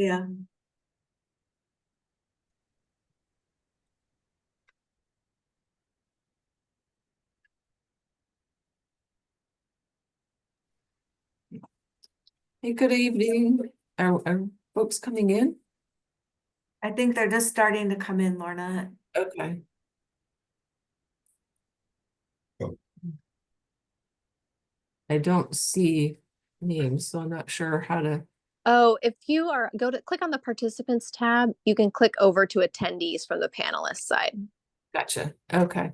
Yeah. Hey, good evening. Are folks coming in? I think they're just starting to come in, Lorna. Okay. I don't see names, so I'm not sure how to. Oh, if you are click on the participants tab, you can click over to attendees from the panelist side. Gotcha. Okay.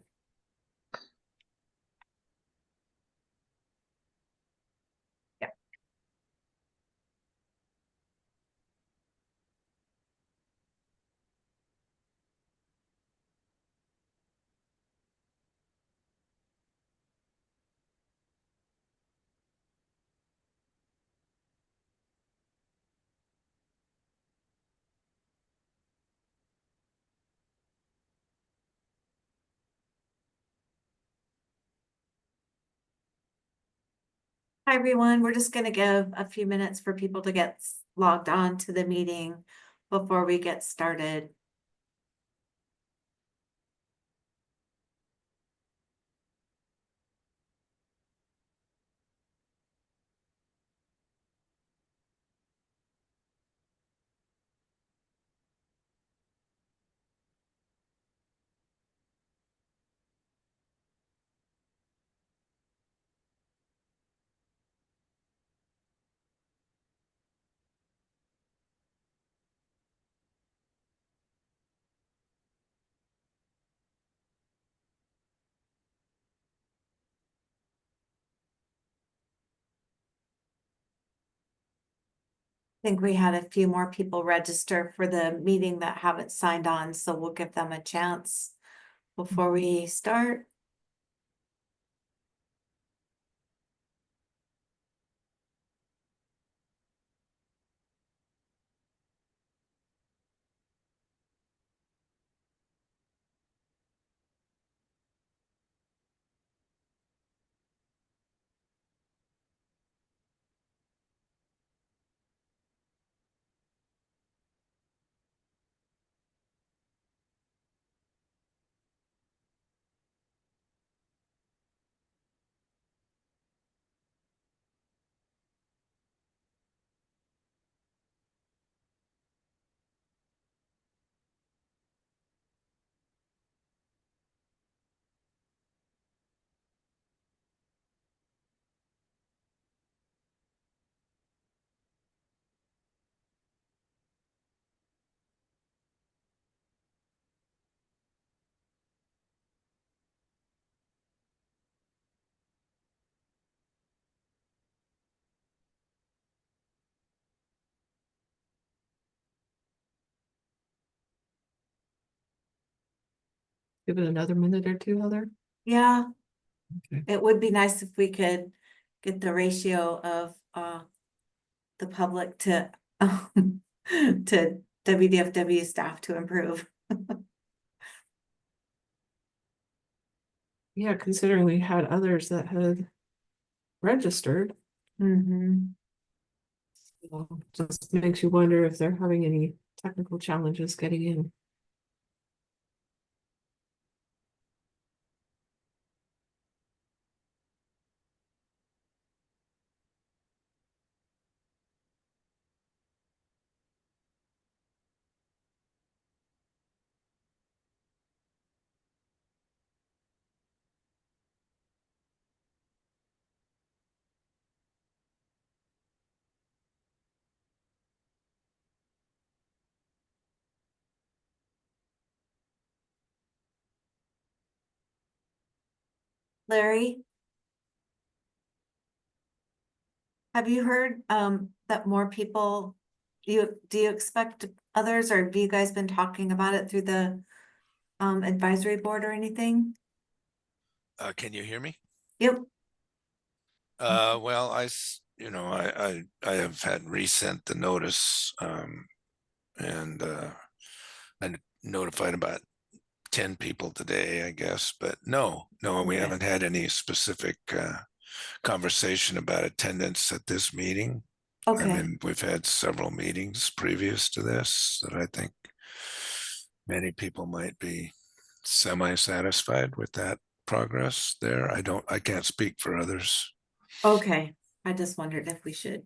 Hi, everyone. We're just gonna give a few minutes for people to get logged on to the meeting before we get started. I think we had a few more people register for the meeting that haven't signed on, so we'll give them a chance before we start. Give it another minute or two, Heather. Yeah, Okay. it would be nice if we could get the ratio of the public to to WDFW staff to improve. Yeah, considering we had others that had registered, Mm-hmm. just makes you wonder if they're having any technical challenges getting in. Larry, have you heard that more people, do you expect others, or have you guys been talking about it through the advisory board or anything? Can you hear me? Yep. Well, I have had resent the notice, and I notified about 10 people today, I guess, but no, we Okay. haven't had any specific conversation about attendance at this meeting. I Okay, mean, we've had several meetings previous to this that I think many people might be semi-satisfied with that progress there. I can't speak for others. okay. I just wondered if we should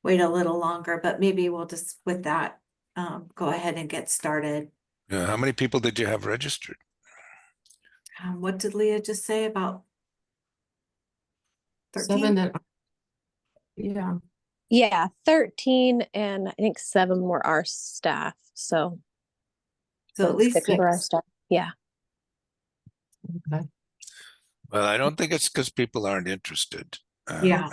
wait a little longer, but maybe we'll just with that, go ahead and get started. Yeah, how many people did you have registered? What did Leah just say about 7 13? and yeah, Yeah, 13 and I think 7 were our staff. So So at least 6 were our 6. staff. Yeah. okay. Well, I don't think it's because people aren't interested. Yeah,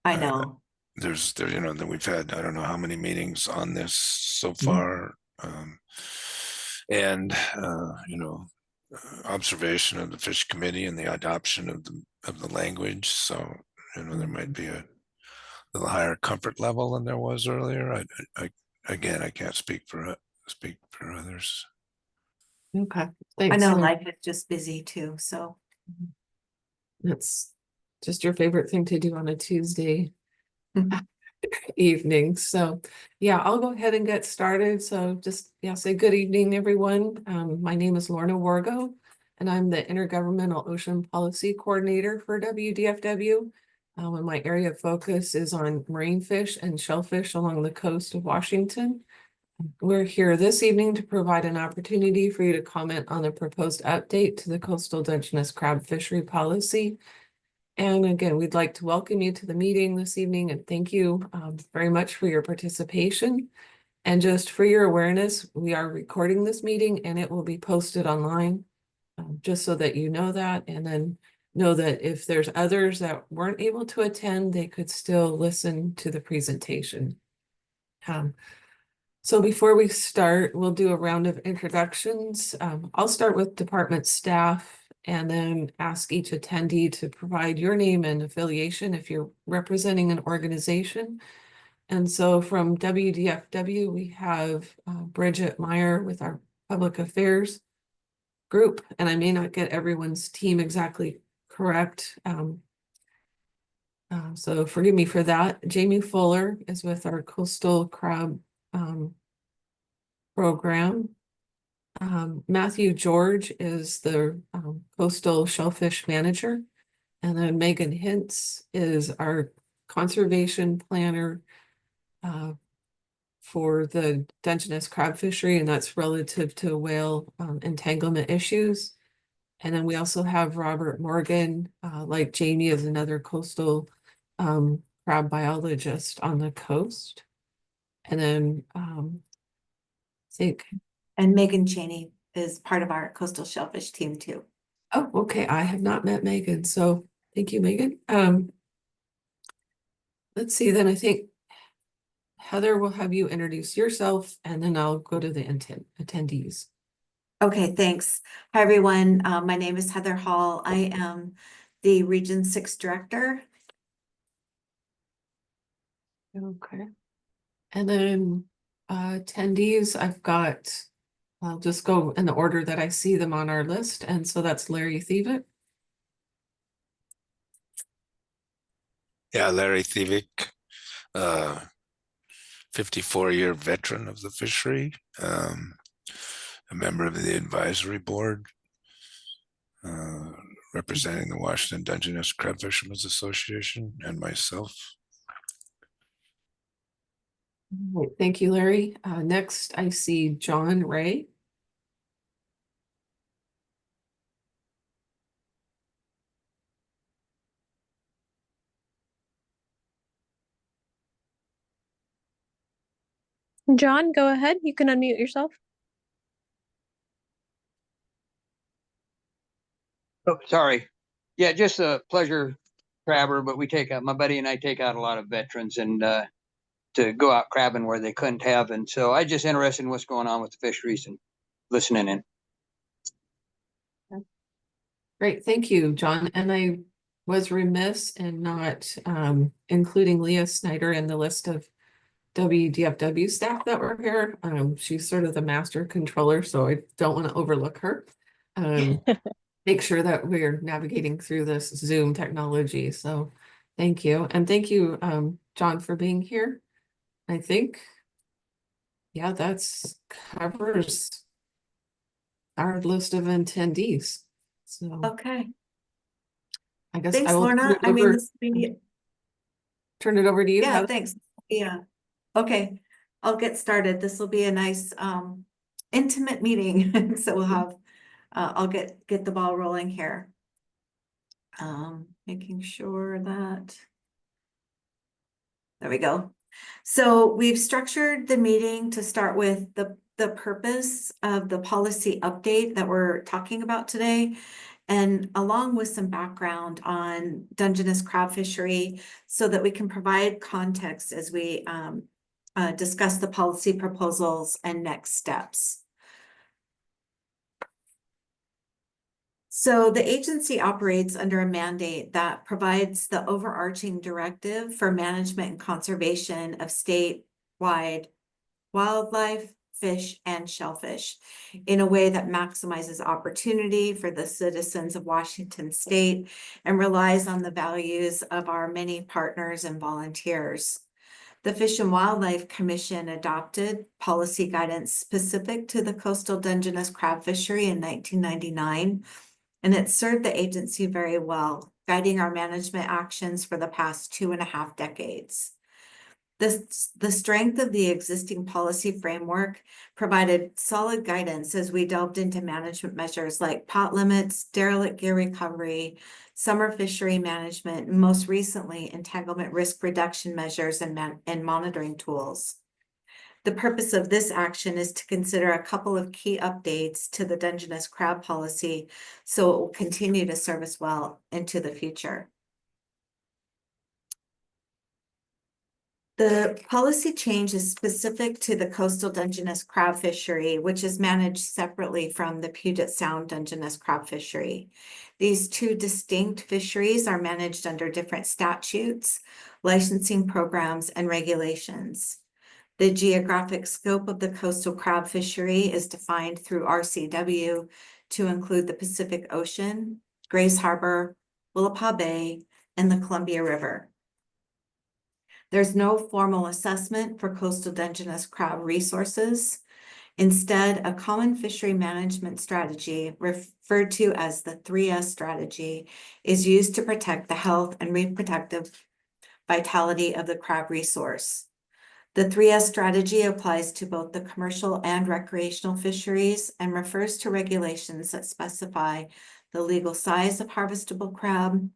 I uh, know. You know, that we've had, I don't know how many meetings on this so Mhm. far. And, you know, observation of the fish committee and the adoption of the language. So, you know, there might be a little higher comfort level than there was earlier. Again, I can't speak for others. Okay, I thanks. know Larry. life is just busy too, so. That's just your favorite thing to do on a Tuesday Mhm. evening. So yeah, I'll go ahead and get started. So just, yeah, say good evening, everyone. My name is Lorna Wargo, and I'm the Intergovernmental Ocean Policy Coordinator for WDFW. And my area of focus is on marine fish and shellfish along the coast of Washington. We're here this evening to provide an opportunity for you to comment on the proposed update to the Coastal Dungeness Crab Fishery Policy. And again, we'd like to welcome you to the meeting this evening and thank you very much for your participation. And just for your awareness, we are recording this meeting and it will be posted online, just so that you know that. And then know that if there's others that weren't able to attend, they could still listen to the presentation. So before we start, we'll do a round of introductions. I'll start with department staff and then ask each attendee to provide your name and affiliation if you're representing an organization. And so from WDFW, we have Bridget Meyer with our public affairs group, and I may not get everyone's team exactly correct. So forgive me for that. Jamie Fuller is with our Coastal Crab program. Matthew George is the coastal shellfish manager. And then Megan Hintz is our conservation planner for the Dungeness crab fishery, and that's relative to whale entanglement issues. And then we also have Robert Morgan, like Jamie is another coastal crab biologist on the coast. And then I think And Megan Cheney is part of our coastal shellfish team too. oh, okay. I have not met Megan, so thank you, Megan. Let's see, then I think Heather will have you introduce yourself and then I'll go to the attendees. Okay, thanks. Hi, everyone. My name is Heather Hall. I am the Region 6 Director. Okay. And then attendees, I'll just go in the order that I see them on our list. And so that's Larry Thievit. Yeah, Larry Thievik, 54-year veteran of the fishery, a member of the advisory board, representing the Washington Dungeness Crab Fishermen's Association, and myself. Right, thank you, Larry. Next, I see John Ray. John, go ahead. You can unmute yourself. Oh, sorry. Yeah, just a pleasure crabber, but we take out, my buddy and I take out a lot of veterans and to go out crabbing where they couldn't have. And so I just interested in what's going on with the fisheries and listening in. Great, thank you, John. And I was remiss in not including Leah Snyder in the list of WDFW staff that were here. She's sort of the master controller, so I don't want to overlook her. Make sure that we're navigating through this Zoom technology. So thank you. And thank you, John, for being here. I think, yeah, that's covers our list of attendees. So Okay, I guess thanks, I will Lorna. I mean, this will be, turn it over to you. yeah, Heather. thanks. Yeah, okay, I'll get started. This will be a nice, intimate meeting. So we'll have, I'll get the ball rolling here. Making sure that. There we go. So we've structured the meeting to start with the purpose of the policy update that we're talking about today. And along with some background on Dungeness crab fishery so that we can provide context as we discuss the policy proposals and next steps. So the agency operates under a mandate that provides the overarching directive for management and conservation of statewide wildlife, fish, and shellfish in a way that maximizes opportunity for the citizens of Washington State and relies on the values of our many partners and volunteers. The Fish and Wildlife Commission adopted policy guidance specific to the coastal Dungeness crab fishery in 1999. And it served the agency very well, guiding our management actions for the past 2.5 decades. The strength of the existing policy framework provided solid guidance as we delved into management measures like pot limits, derelict gear recovery, summer fishery management, and most recently, entanglement risk reduction measures and monitoring tools. The purpose of this action is to consider a couple of key updates to the Dungeness crab policy so it will continue to serve us well into the future. The policy change is specific to the coastal Dungeness crab fishery, which is managed separately from the Puget Sound Dungeness crab fishery. These two distinct fisheries are managed under different statutes, licensing programs, and regulations. The geographic scope of the coastal crab fishery is defined through RCW to include the Pacific Ocean, Grays Harbor, Willapa Bay, and the Columbia River. There's no formal assessment for coastal Dungeness crab resources. Instead, a common fishery management strategy, referred to as the 3S strategy, is used to protect the health and reproductive vitality of the crab resource. The 3S strategy applies to both the commercial and recreational fisheries and refers to regulations that specify the legal size of harvestable crab,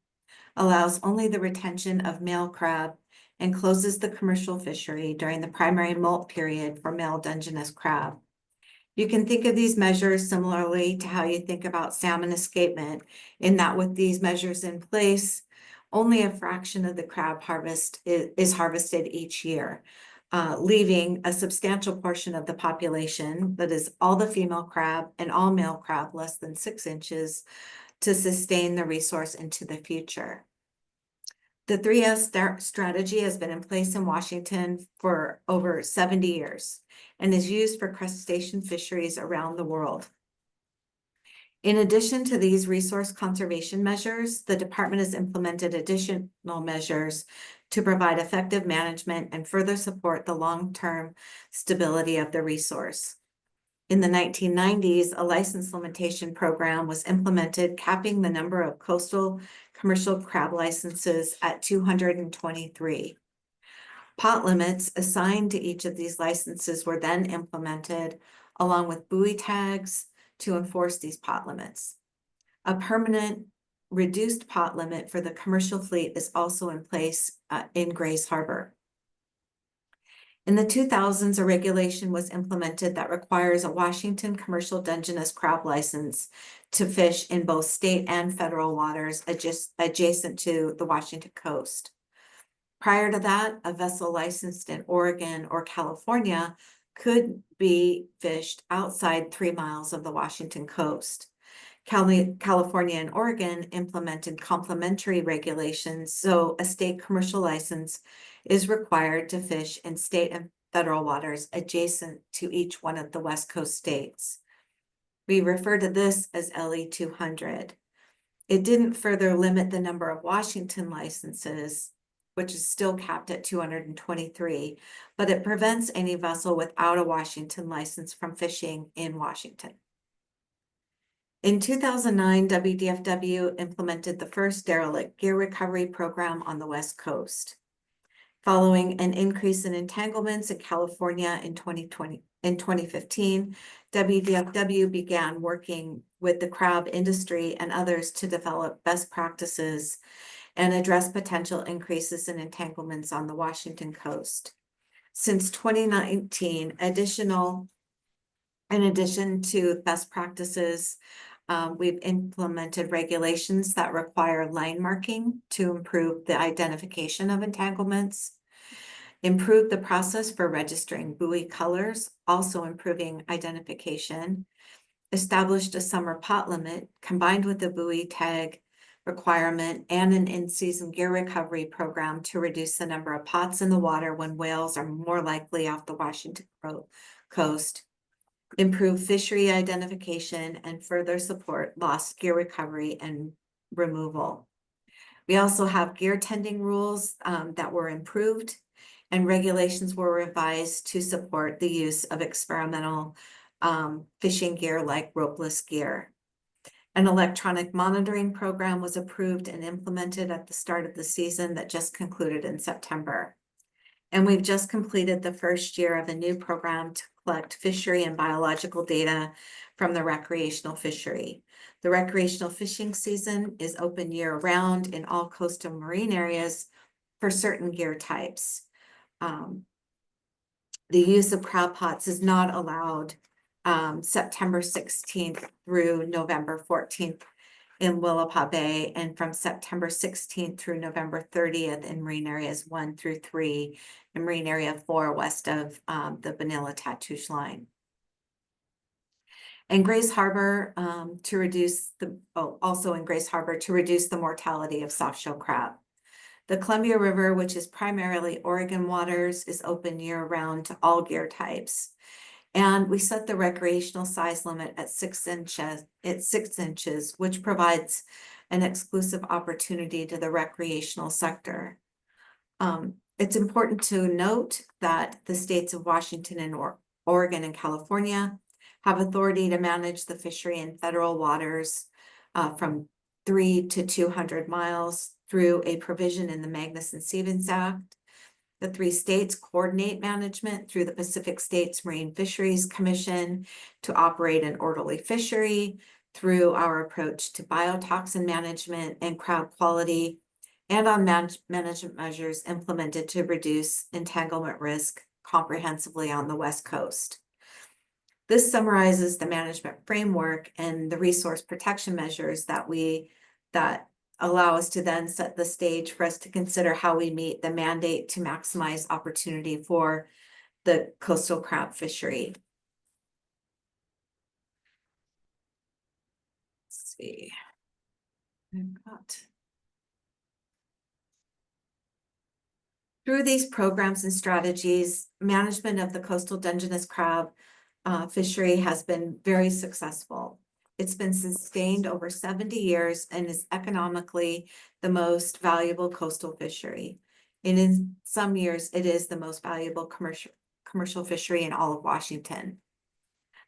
allows only the retention of male crab, and closes the commercial fishery during the primary molt period for male Dungeness crab. You can think of these measures similarly to how you think about salmon escapement, in that with these measures in place, only a fraction of the crab harvest is harvested each year. Leaving a substantial portion of the population, that is all the female crab and all male crab less than 6 inches, to sustain the resource into the future. The 3S strategy has been in place in Washington for over 70 years and is used for crustacean fisheries around the world. In addition to these resource conservation measures, the department has implemented additional measures to provide effective management and further support the long-term stability of the resource. In the 1990s, a license limitation program was implemented, capping the number of coastal commercial crab licenses at 223. Pot limits assigned to each of these licenses were then implemented, along with buoy tags to enforce these pot limits. A permanent reduced pot limit for the commercial fleet is also in place in Grays Harbor. In the 2000s, a regulation was implemented that requires a Washington commercial Dungeness crab license to fish in both state and federal waters adjacent to the Washington coast. Prior to that, a vessel licensed in Oregon or California could be fished outside 3 miles of the Washington coast. California and Oregon implemented complementary regulations, so a state commercial license is required to fish in state and federal waters adjacent to each one of the West Coast states. We refer to this as LE 200. It didn't further limit the number of Washington licenses, which is still capped at 223, but it prevents any vessel without a Washington license from fishing in Washington. In 2009, WDFW implemented the first derelict gear recovery program on the West Coast. Following an increase in entanglements in California in 2015, WDFW began working with the crab industry and others to develop best practices and address potential increases in entanglements on the Washington coast. Since 2019, in addition to best practices, we've implemented regulations that require line marking to improve the identification of entanglements, improve the process for registering buoy colors, also improving identification, established a summer pot limit combined with the buoy tag requirement and an in-season gear recovery program to reduce the number of pots in the water when whales are more likely off the Washington coast, improve fishery identification, and further support lost gear recovery and removal. We also have gear tending rules that were improved, and regulations were revised to support the use of experimental fishing gear like ropeless gear. An electronic monitoring program was approved and implemented at the start of the season that just concluded in September. And we've just completed the first year of a new program to collect fishery and biological data from the recreational fishery. The recreational fishing season is open year-round in all coastal marine areas for certain gear types. The use of crab pots is not allowed September 16th through November 14th in Willapa Bay, and from September 16th through November 30th in marine areas 1 through 3 and marine area 4 west of the Vanilla Tatouche line. And Grace Harbor to reduce the, also in Grace Harbor to reduce the mortality of softshell crab. The Columbia River, which is primarily Oregon waters, is open year-round to all gear types. And we set the recreational size limit at 6 inches, which provides an exclusive opportunity to the recreational sector. It's important to note that the states of Washington and Oregon and California have authority to manage the fishery in federal waters from 3 to 200 miles through a provision in the Magnuson-Stevens Act. The 3 states coordinate management through the Pacific States Marine Fisheries Commission to operate an orderly fishery through our approach to biotoxin management and crab quality, and on management measures implemented to reduce entanglement risk comprehensively on the West Coast. This summarizes the management framework and the resource protection measures that allow us to then set the stage for us to consider how we meet the mandate to maximize opportunity for the coastal crab fishery. Let's see. Through these programs and strategies, management of the coastal Dungeness crab fishery has been very successful. It's been sustained over 70 years and is economically the most valuable coastal fishery. And in some years, it is the most valuable commercial fishery in all of Washington.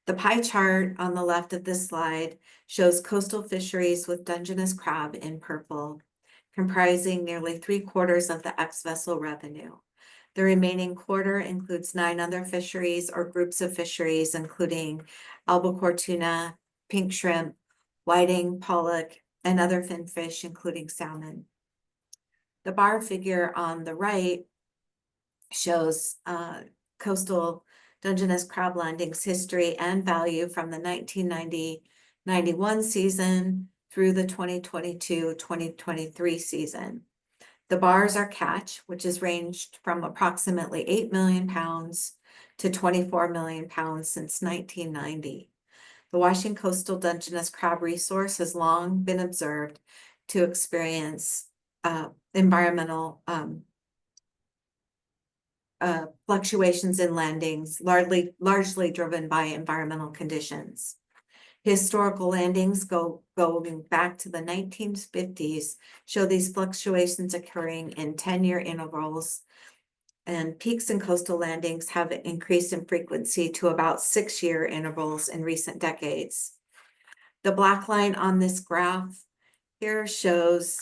The pie chart on the left of this slide shows coastal fisheries with Dungeness crab in purple, comprising nearly 3/4 of the ex-vessel revenue. The remaining quarter includes 9 other fisheries or groups of fisheries, including albacore tuna, pink shrimp, whiting, pollock, and other fin fish, including salmon. The bar figure on the right shows coastal Dungeness crab landings history and value from the 1990-91 season through the 2022-2023 season. The bars are catch, which has ranged from approximately 8 million pounds to 24 million pounds since 1990. The Washington coastal Dungeness crab resource has long been observed to experience environmental fluctuations in landings, largely driven by environmental conditions. Historical landings going back to the 1950s show these fluctuations occurring in 10-year intervals. And peaks and coastal landings have increased in frequency to about 6-year intervals in recent decades. The black line on this graph here shows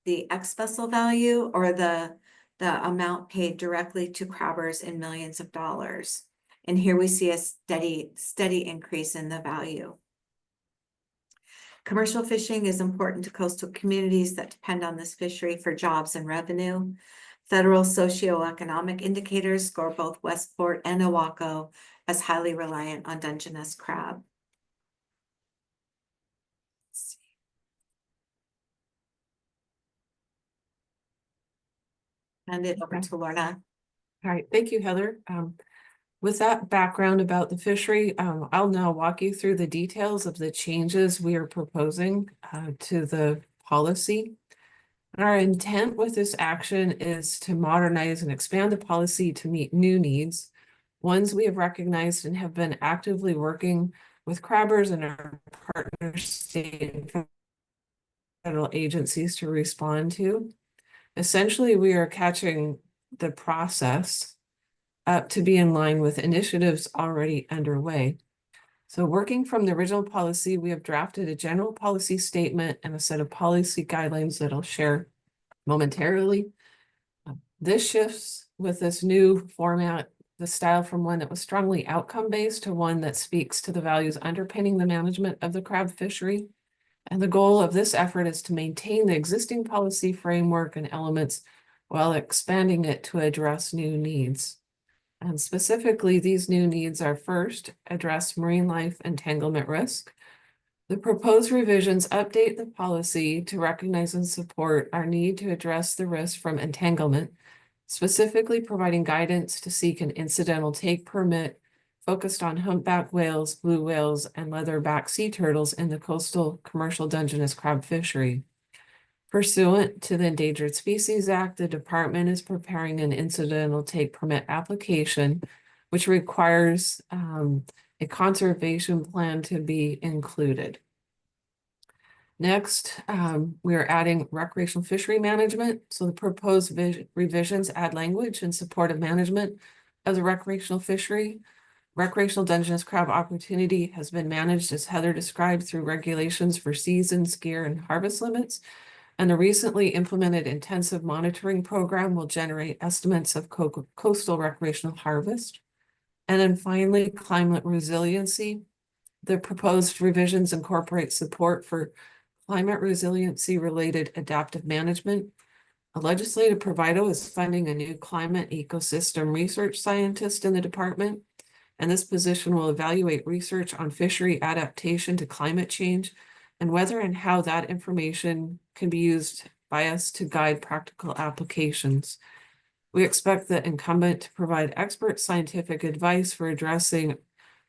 the ex-vessel value, or the amount paid directly to crabbers in millions of dollars. And here we see a steady increase in the value. Commercial fishing is important to coastal communities that depend on this fishery for jobs and revenue. Federal socioeconomic indicators score both Westport and Oahu as highly reliant on Dungeness crab. Hand it over to Lorna. All right, thank you, Heather. With that background about the fishery, I'll now walk you through the details of the changes we are proposing to the policy. Our intent with this action is to modernize and expand the policy to meet new needs, ones we have recognized and have been actively working with crabbers and our partner state and federal agencies to respond to. Essentially, we are catching the process up to be in line with initiatives already underway. So working from the original policy, we have drafted a general policy statement and a set of policy guidelines that I'll share momentarily. This shifts with this new format, the style from one that was strongly outcome-based to one that speaks to the values underpinning the management of the crab fishery. And the goal of this effort is to maintain the existing policy framework and elements while expanding it to address new needs. And specifically, these new needs are: first, address marine life entanglement risk. The proposed revisions update the policy to recognize and support our need to address the risk from entanglement, specifically providing guidance to seek an incidental take permit focused on humpback whales, blue whales, and leatherback sea turtles in the coastal commercial Dungeness crab fishery. Pursuant to the Endangered Species Act, the department is preparing an incidental take permit application, which requires a conservation plan to be included. Next, we are adding recreational fishery management. So the proposed revisions add language in support of management of the recreational fishery. Recreational Dungeness crab opportunity has been managed, as Heather described, through regulations for seasons, gear, and harvest limits. And the recently implemented intensive monitoring program will generate estimates of coastal recreational harvest. And then finally, climate resiliency. The proposed revisions incorporate support for climate resiliency related adaptive management. A legislative proviso is funding a new climate ecosystem research scientist in the department. And this position will evaluate research on fishery adaptation to climate change and whether and how that information can be used by us to guide practical applications. We expect the incumbent to provide expert scientific advice for addressing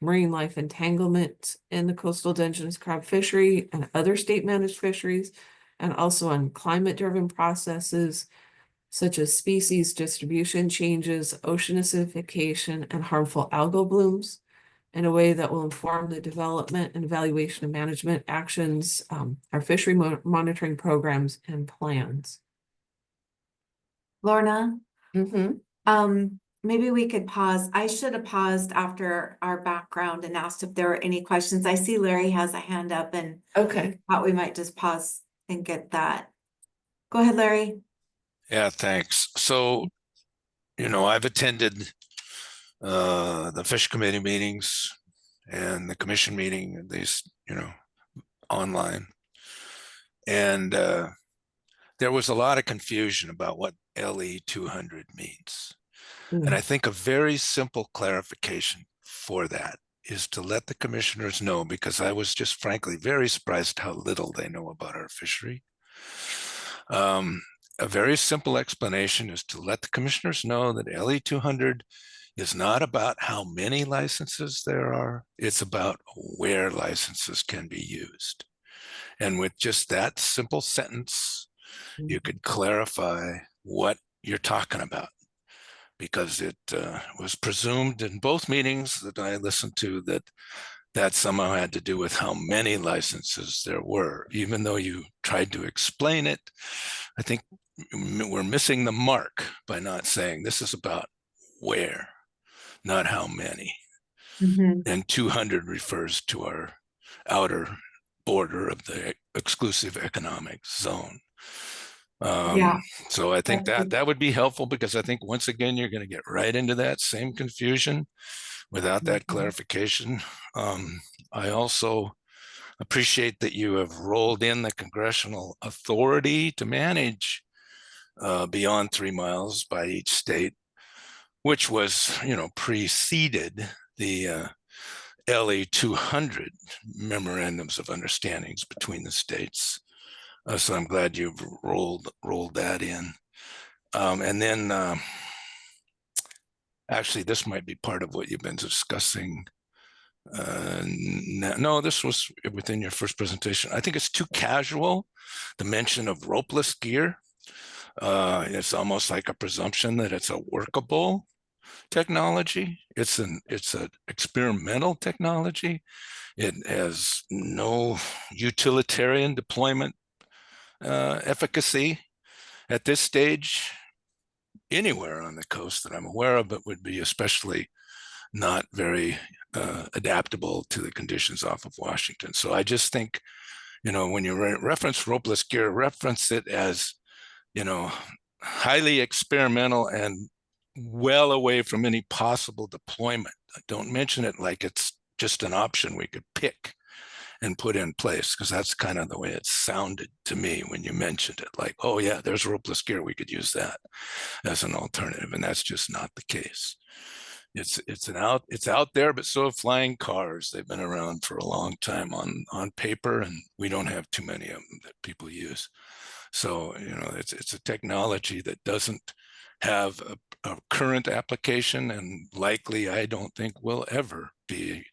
marine life entanglement in the coastal Dungeness crab fishery and other state-managed fisheries, and also on climate-driven processes such as species distribution changes, ocean acidification, and harmful algal blooms, in a way that will inform the development and evaluation of management actions, our fishery monitoring programs and plans. Lorna, Mm-hmm. maybe we could pause. I should have paused after our background and asked if there were any questions. I see Larry has a hand up and Okay. thought we might just pause and get that. Go ahead, Larry. Yeah, thanks. So, I've attended the fish committee meetings and the commission meeting, at least, online. And there was a lot of confusion about what LE 200 means. And I think a very simple clarification for that is to let the commissioners know, because I was just frankly very surprised how little they know about our fishery. A very simple explanation is to let the commissioners know that LE 200 is not about how many licenses there are, it's about where licenses can be used. And with just that simple sentence, you could clarify what you're talking about, because it was presumed in both meetings that I listened to that that somehow had to do with how many licenses there were, even though you tried to explain it. I think we're missing the mark by not saying this is about where, not how many. And 200 refers to our outer border of the exclusive economic zone. Yeah. So I think that would be helpful, because I think once again, you're going to get right into that same confusion without that clarification. I also appreciate that you have rolled in the congressional authority to manage beyond 3 miles by each state, which was, preceded the LE 200 memorandums of understandings between the states. So I'm glad you've rolled that in. And then actually, this might be part of what you've been discussing. No, this was within your first presentation. I think it's too casual, the mention of ropeless gear. It's almost like a presumption that it's a workable technology. It's an experimental technology. It has no utilitarian deployment efficacy at this stage anywhere on the coast that I'm aware of, but would be especially not very adaptable to the conditions off of Washington. So I just think, when you reference ropeless gear, reference it as, highly experimental and well away from any possible deployment. Don't mention it like it's just an option we could pick and put in place, because that's kind of the way it sounded to me when you mentioned it. Like, oh yeah, there's ropeless gear, we could use that as an alternative, and that's just not the case. It's out there, but so have flying cars. They've been around for a long time on paper, and we don't have too many of them that people use. So it's a technology that doesn't have a current application, and likely I don't think will ever be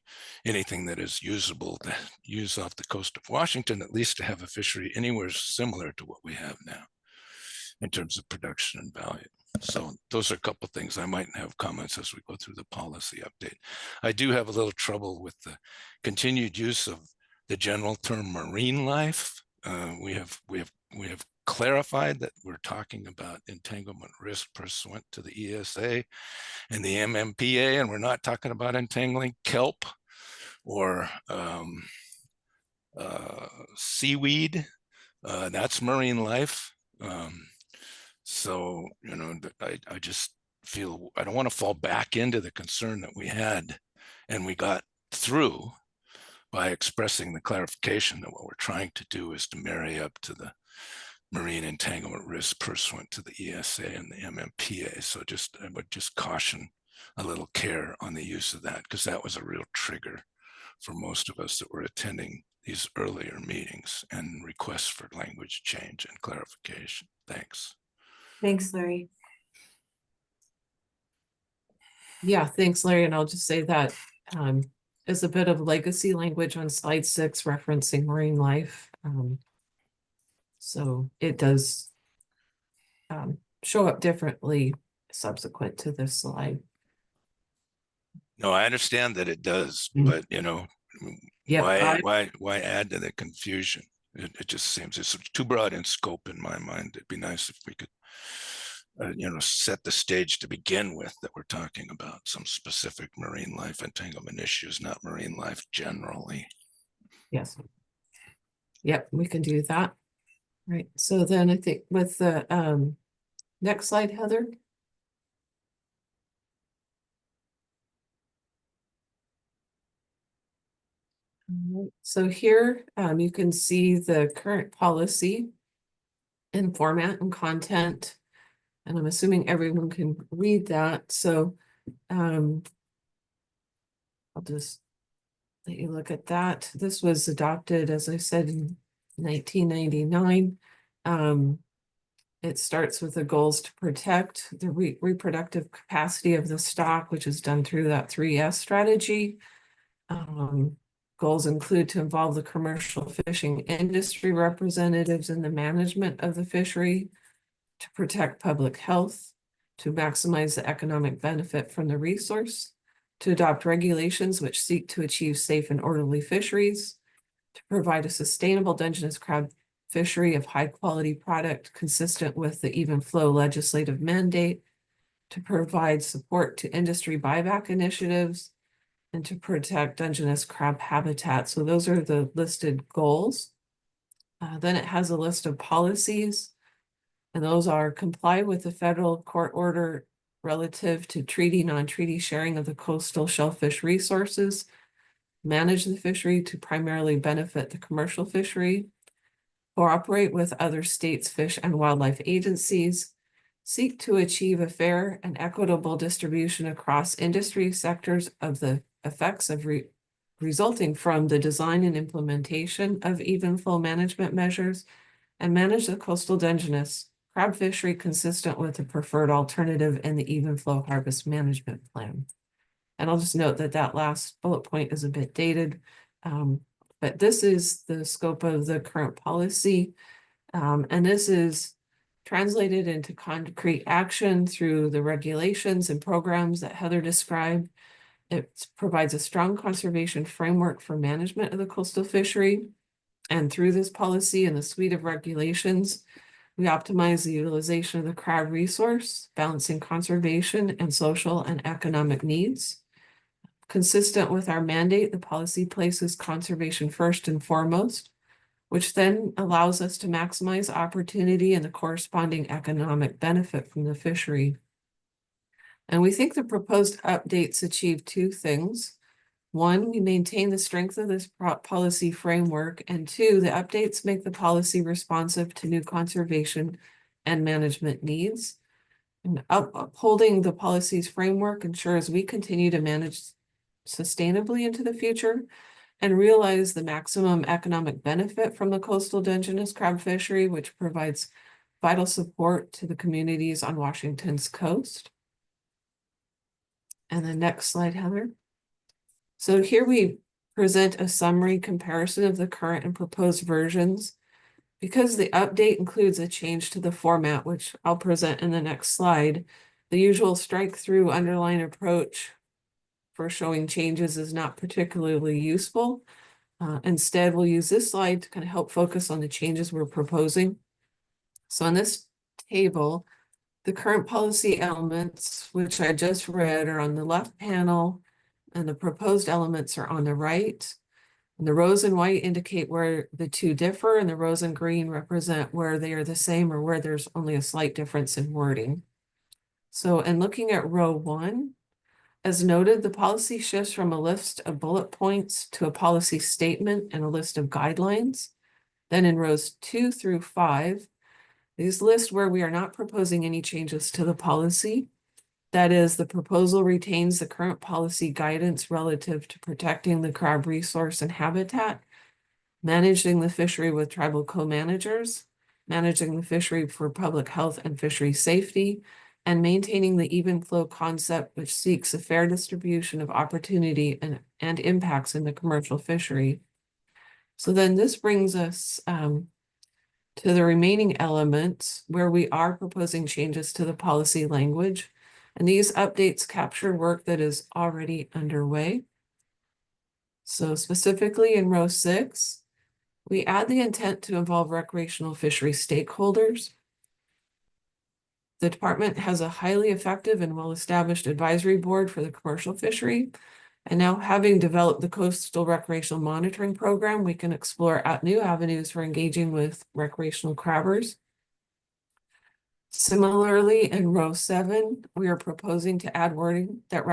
anything that is usable to use off the coast of Washington, at least to have a fishery anywhere similar to what we have now in terms of production and value. So those are a couple of things. I might have comments as we go through the policy update. I do have a little trouble with the continued use of the general term marine life. We have clarified that we're talking about entanglement risk pursuant to the ESA and the MMPA, and we're not talking about entangling kelp or seaweed. That's marine life. So, I just feel I don't want to fall back into the concern that we had and we got through by expressing the clarification that what we're trying to do is to marry up to the marine entanglement risk pursuant to the ESA and the MMPA. So I would just caution a little care on the use of that, because that was a real trigger for most of us that were attending these earlier meetings and requests for language change and clarification. Thanks. Thanks, Larry. Yeah, thanks, Larry. And I'll just say that is a bit of legacy language on slide 6 referencing marine life. So it does show up differently subsequent to this slide. No, I understand that it does, but Yeah, why add to the confusion? It just seems it's too broad in scope in my mind. It'd be nice if we could set the stage to begin with, that we're talking about some specific marine life entanglement issues, not marine life generally. yes. Yep, we can do that. Right. So then I think with the next slide, Heather. So here you can see the current policy in format and content, and I'm assuming everyone can read that. So I'll just let you look at that. This was adopted, as I said, in 1999. It starts with the goals to protect the reproductive capacity of the stock, which is done through that 3S strategy. Goals include to involve the commercial fishing industry representatives in the management of the fishery, to protect public health, to maximize the economic benefit from the resource, to adopt regulations which seek to achieve safe and orderly fisheries, to provide a sustainable Dungeness crab fishery of high quality product consistent with the even flow legislative mandate, to provide support to industry buyback initiatives, and to protect Dungeness crab habitat. So those are the listed goals. Then it has a list of policies, and those are comply with the federal court order relative to treaty, non-treaty sharing of the coastal shellfish resources, manage the fishery to primarily benefit the commercial fishery, cooperate with other states' fish and wildlife agencies, seek to achieve a fair and equitable distribution across industry sectors of the effects of resulting from the design and implementation of even flow management measures, and manage the coastal Dungeness crab fishery consistent with the preferred alternative in the even flow harvest management plan. And I'll just note that that last bullet point is a bit dated, but this is the scope of the current policy. And this is translated into concrete action through the regulations and programs that Heather described. It provides a strong conservation framework for management of the coastal fishery. And through this policy and the suite of regulations, we optimize the utilization of the crab resource, balancing conservation and social and economic needs. Consistent with our mandate, the policy places conservation first and foremost, which then allows us to maximize opportunity and the corresponding economic benefit from the fishery. And we think the proposed updates achieve two things. One, we maintain the strength of this policy framework, and two, the updates make the policy responsive to new conservation and management needs. And upholding the policy's framework ensures we continue to manage sustainably into the future and realize the maximum economic benefit from the coastal Dungeness crab fishery, which provides vital support to the communities on Washington's coast. And the next slide, Heather. So here we present a summary comparison of the current and proposed versions. Because the update includes a change to the format, which I'll present in the next slide, the usual strike-through underline approach for showing changes is not particularly useful. Instead, we'll use this slide to kind of help focus on the changes we're proposing. So in this table, the current policy elements, which I just read, are on the left panel, and the proposed elements are on the right. And the rows in white indicate where the two differ, and the rows in green represent where they are the same or where there's only a slight difference in wording. So in looking at row 1, as noted, the policy shifts from a list of bullet points to a policy statement and a list of guidelines. Then in rows 2 through 5, these list where we are not proposing any changes to the policy. That is, the proposal retains the current policy guidance relative to protecting the crab resource and habitat, managing the fishery with tribal co-managers, managing the fishery for public health and fishery safety, and maintaining the even flow concept, which seeks a fair distribution of opportunity and impacts in the commercial fishery. So then this brings us to the remaining elements where we are proposing changes to the policy language. And these updates capture work that is already underway. So specifically in row 6, we add the intent to involve recreational fishery stakeholders. The department has a highly effective and well-established advisory board for the commercial fishery. And now, having developed the Coastal Recreational Monitoring Program, we can explore new avenues for engaging with recreational crabbers. Similarly, in row 7, we are proposing to add wording that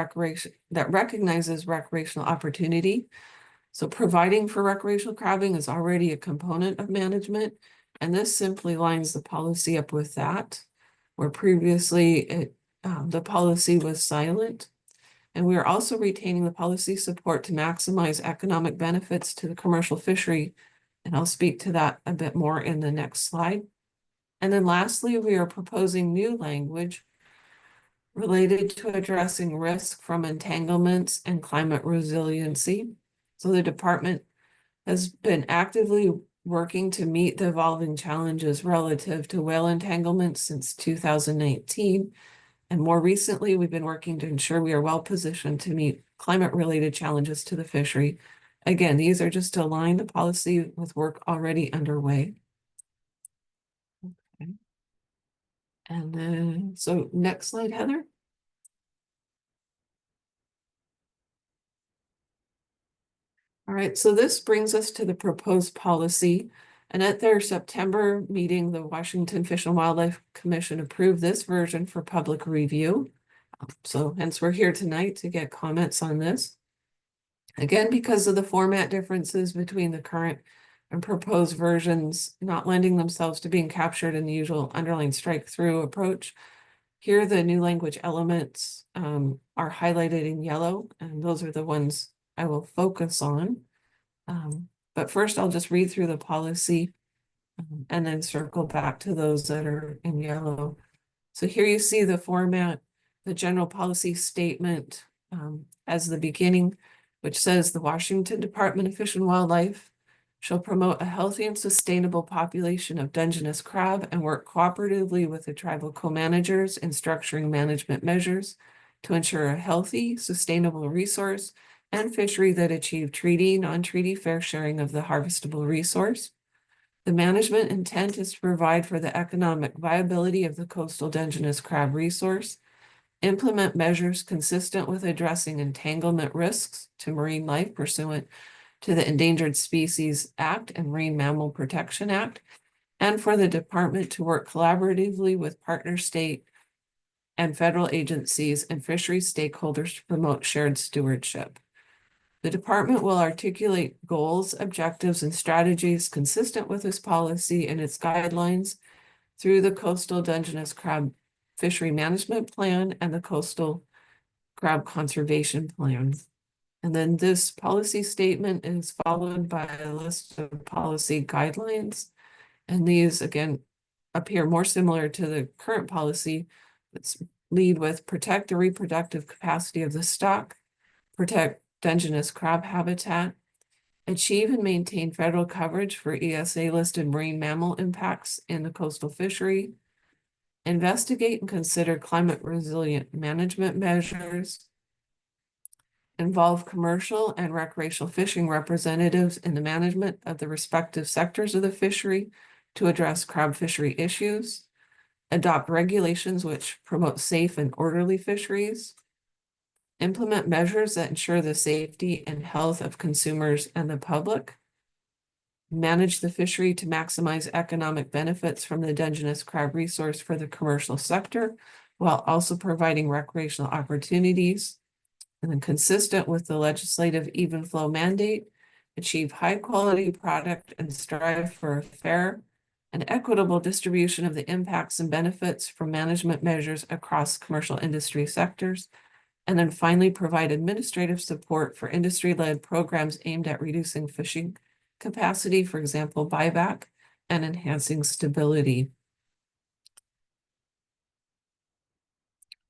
recognizes recreational opportunity. So providing for recreational crabbing is already a component of management, and this simply lines the policy up with that, where previously the policy was silent. And we are also retaining the policy support to maximize economic benefits to the commercial fishery, and I'll speak to that a bit more in the next slide. And then lastly, we are proposing new language related to addressing risk from entanglements and climate resiliency. So the department has been actively working to meet the evolving challenges relative to whale entanglements since 2019. And more recently, we've been working to ensure we are well positioned to meet climate-related challenges to the fishery. Again, these are just to align the policy with work already underway. Okay. And then, so next slide, Heather. All right, so this brings us to the proposed policy. And at their September meeting, the Washington Fish and Wildlife Commission approved this version for public review. So hence we're here tonight to get comments on this. Again, because of the format differences between the current and proposed versions not lending themselves to being captured in the usual underline strike through approach, here the new language elements are highlighted in yellow, and those are the ones I will focus on. But first I'll just read through the policy and then circle back to those that are in yellow. So here you see the format, the general policy statement as the beginning, which says the Washington Department of Fish and Wildlife shall promote a healthy and sustainable population of Dungeness crab and work cooperatively with the tribal co-managers in structuring management measures to ensure a healthy, sustainable resource and fishery that achieve treaty, non-treaty fair sharing of the harvestable resource. The management intent is to provide for the economic viability of the coastal Dungeness crab resource, implement measures consistent with addressing entanglement risks to marine life pursuant to the Endangered Species Act and Marine Mammal Protection Act, and for the department to work collaboratively with partner state and federal agencies and fisheries stakeholders to promote shared stewardship. The department will articulate goals, objectives, and strategies consistent with this policy and its guidelines through the Coastal Dungeness Crab Fishery Management Plan and the Coastal Crab Conservation Plan. And then this policy statement is followed by a list of policy guidelines. And these, again, appear more similar to the current policy. Let's lead with protect the reproductive capacity of the stock, protect Dungeness crab habitat, achieve and maintain federal coverage for ESA-listed marine mammal impacts in the coastal fishery, investigate and consider climate resilient management measures, involve commercial and recreational fishing representatives in the management of the respective sectors of the fishery to address crab fishery issues, adopt regulations which promote safe and orderly fisheries, implement measures that ensure the safety and health of consumers and the public, manage the fishery to maximize economic benefits from the Dungeness crab resource for the commercial sector, while also providing recreational opportunities, and then consistent with the legislative even flow mandate, achieve high quality product and strive for a fair and equitable distribution of the impacts and benefits from management measures across commercial industry sectors. And then finally, provide administrative support for industry-led programs aimed at reducing fishing capacity, for example, buyback, and enhancing stability.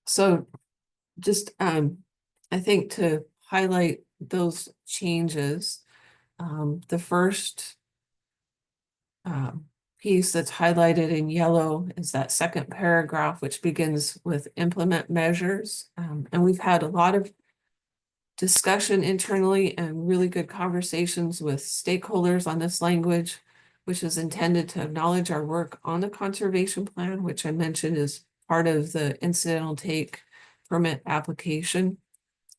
So just, I think to highlight those changes, the first piece that's highlighted in yellow is that second paragraph, which begins with implement measures. And we've had a lot of discussion internally and really good conversations with stakeholders on this language, which is intended to acknowledge our work on the conservation plan, which I mentioned is part of the incidental take permit application.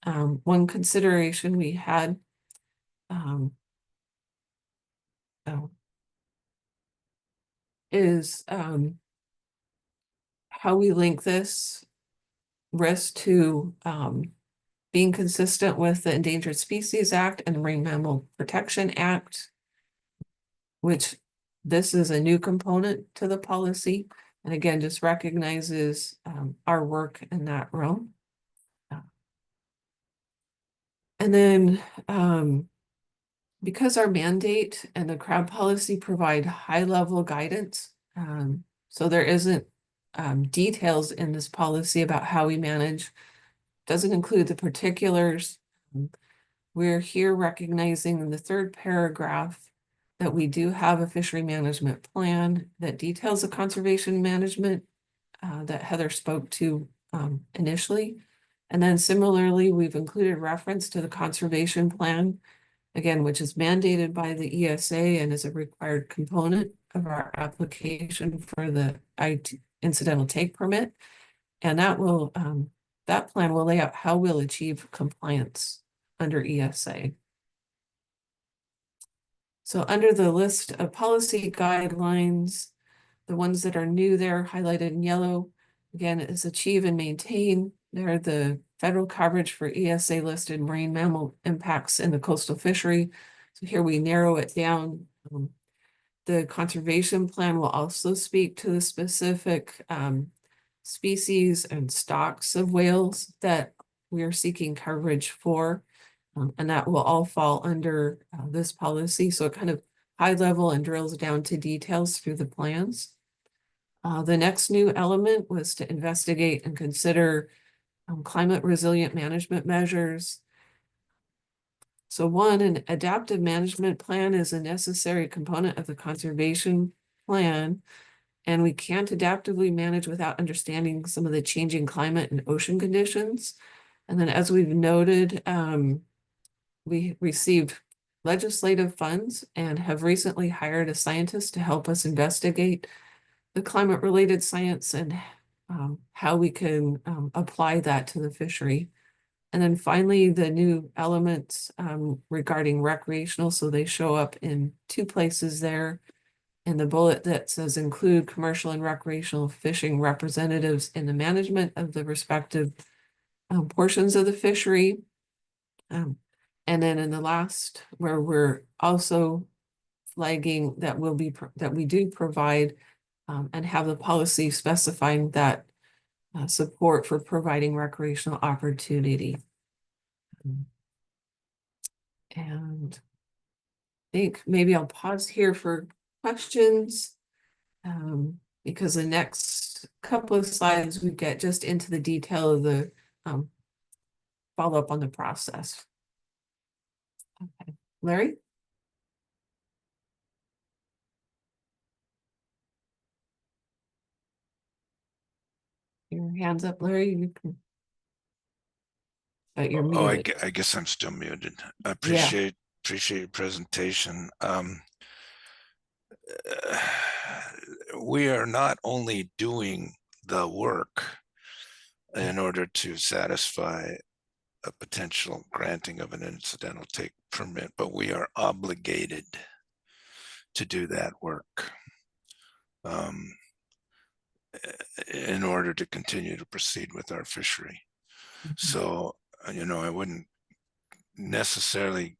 One consideration we had is how we link this risk to being consistent with the Endangered Species Act and the Marine Mammal Protection Act, which this is a new component to the policy. And again, just recognizes our work in that realm. And then because our mandate and the crab policy provide high-level guidance, so there isn't details in this policy about how we manage, doesn't include the particulars. We're here recognizing in the third paragraph that we do have a fishery management plan that details the conservation management that Heather spoke to initially. And then similarly, we've included reference to the conservation plan, again, which is mandated by the ESA and is a required component of our application for the incidental take permit. And that will, that plan will lay out how we'll achieve compliance under ESA. So under the list of policy guidelines, the ones that are new there highlighted in yellow, again, is achieve and maintain. They're the federal coverage for ESA listed marine mammal impacts in the coastal fishery. So here we narrow it down. The conservation plan will also speak to the specific species and stocks of whales that we are seeking coverage for. And that will all fall under this policy. So it kind of high level and drills down to details through the plans. The next new element was to investigate and consider climate resilient management measures. So one, an adaptive management plan is a necessary component of the conservation plan, and we can't adaptively manage without understanding some of the changing climate and ocean conditions. And then as we've noted, we received legislative funds and have recently hired a scientist to help us investigate the climate related science and how we can apply that to the fishery. And then finally, the new elements regarding recreational, so they show up in two places there in the bullet that says include commercial and recreational fishing representatives in the management of the respective portions of the fishery. And then in the last, where we're also flagging that that we do provide and have the policy specifying that support for providing recreational opportunity. And I think maybe I'll pause here for questions because the next couple of slides we get just into the detail of the follow-up on the process. Okay, Larry? Your hands up, Larry. You can. But you're muted. I guess I'm still muted. I appreciate your presentation. We are not only doing the work in order to satisfy a potential granting of an incidental take permit, but we are obligated to do that work in order to continue to proceed with our fishery. So, I wouldn't necessarily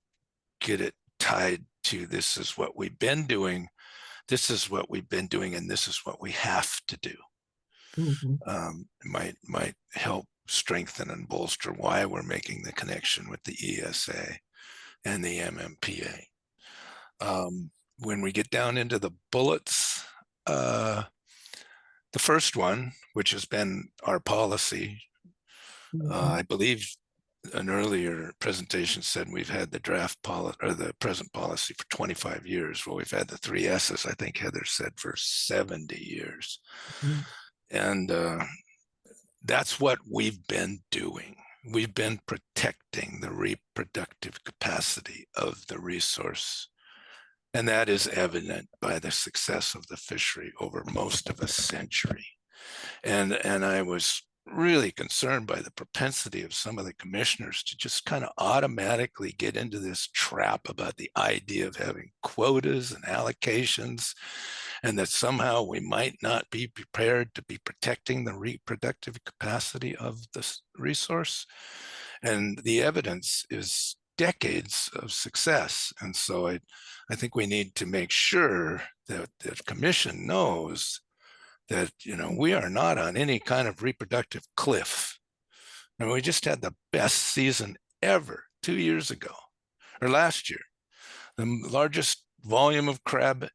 get it tied to this is what we've been doing. This is what we've been doing, and this is what we have to do. Might help strengthen and bolster why we're making the connection with the ESA and the MMPA. When we get down into the bullets, the first one, which has been our policy, I believe an earlier presentation said we've had the draft policy or the present policy for 25 years. Well, we've had the 3 S's, I think Heather said, for 70 years. And that's what we've been doing. We've been protecting the reproductive capacity of the resource. And that is evident by the success of the fishery over most of a century. And I was really concerned by the propensity of some of the commissioners to just kind of automatically get into this trap about the idea of having quotas and allocations, and that somehow we might not be prepared to be protecting the reproductive capacity of this resource. And the evidence is decades of success. And so I think we need to make sure that the commission knows that, we are not on any kind of reproductive cliff. And we just had the best season ever 2 years ago, or last year, the largest volume of crab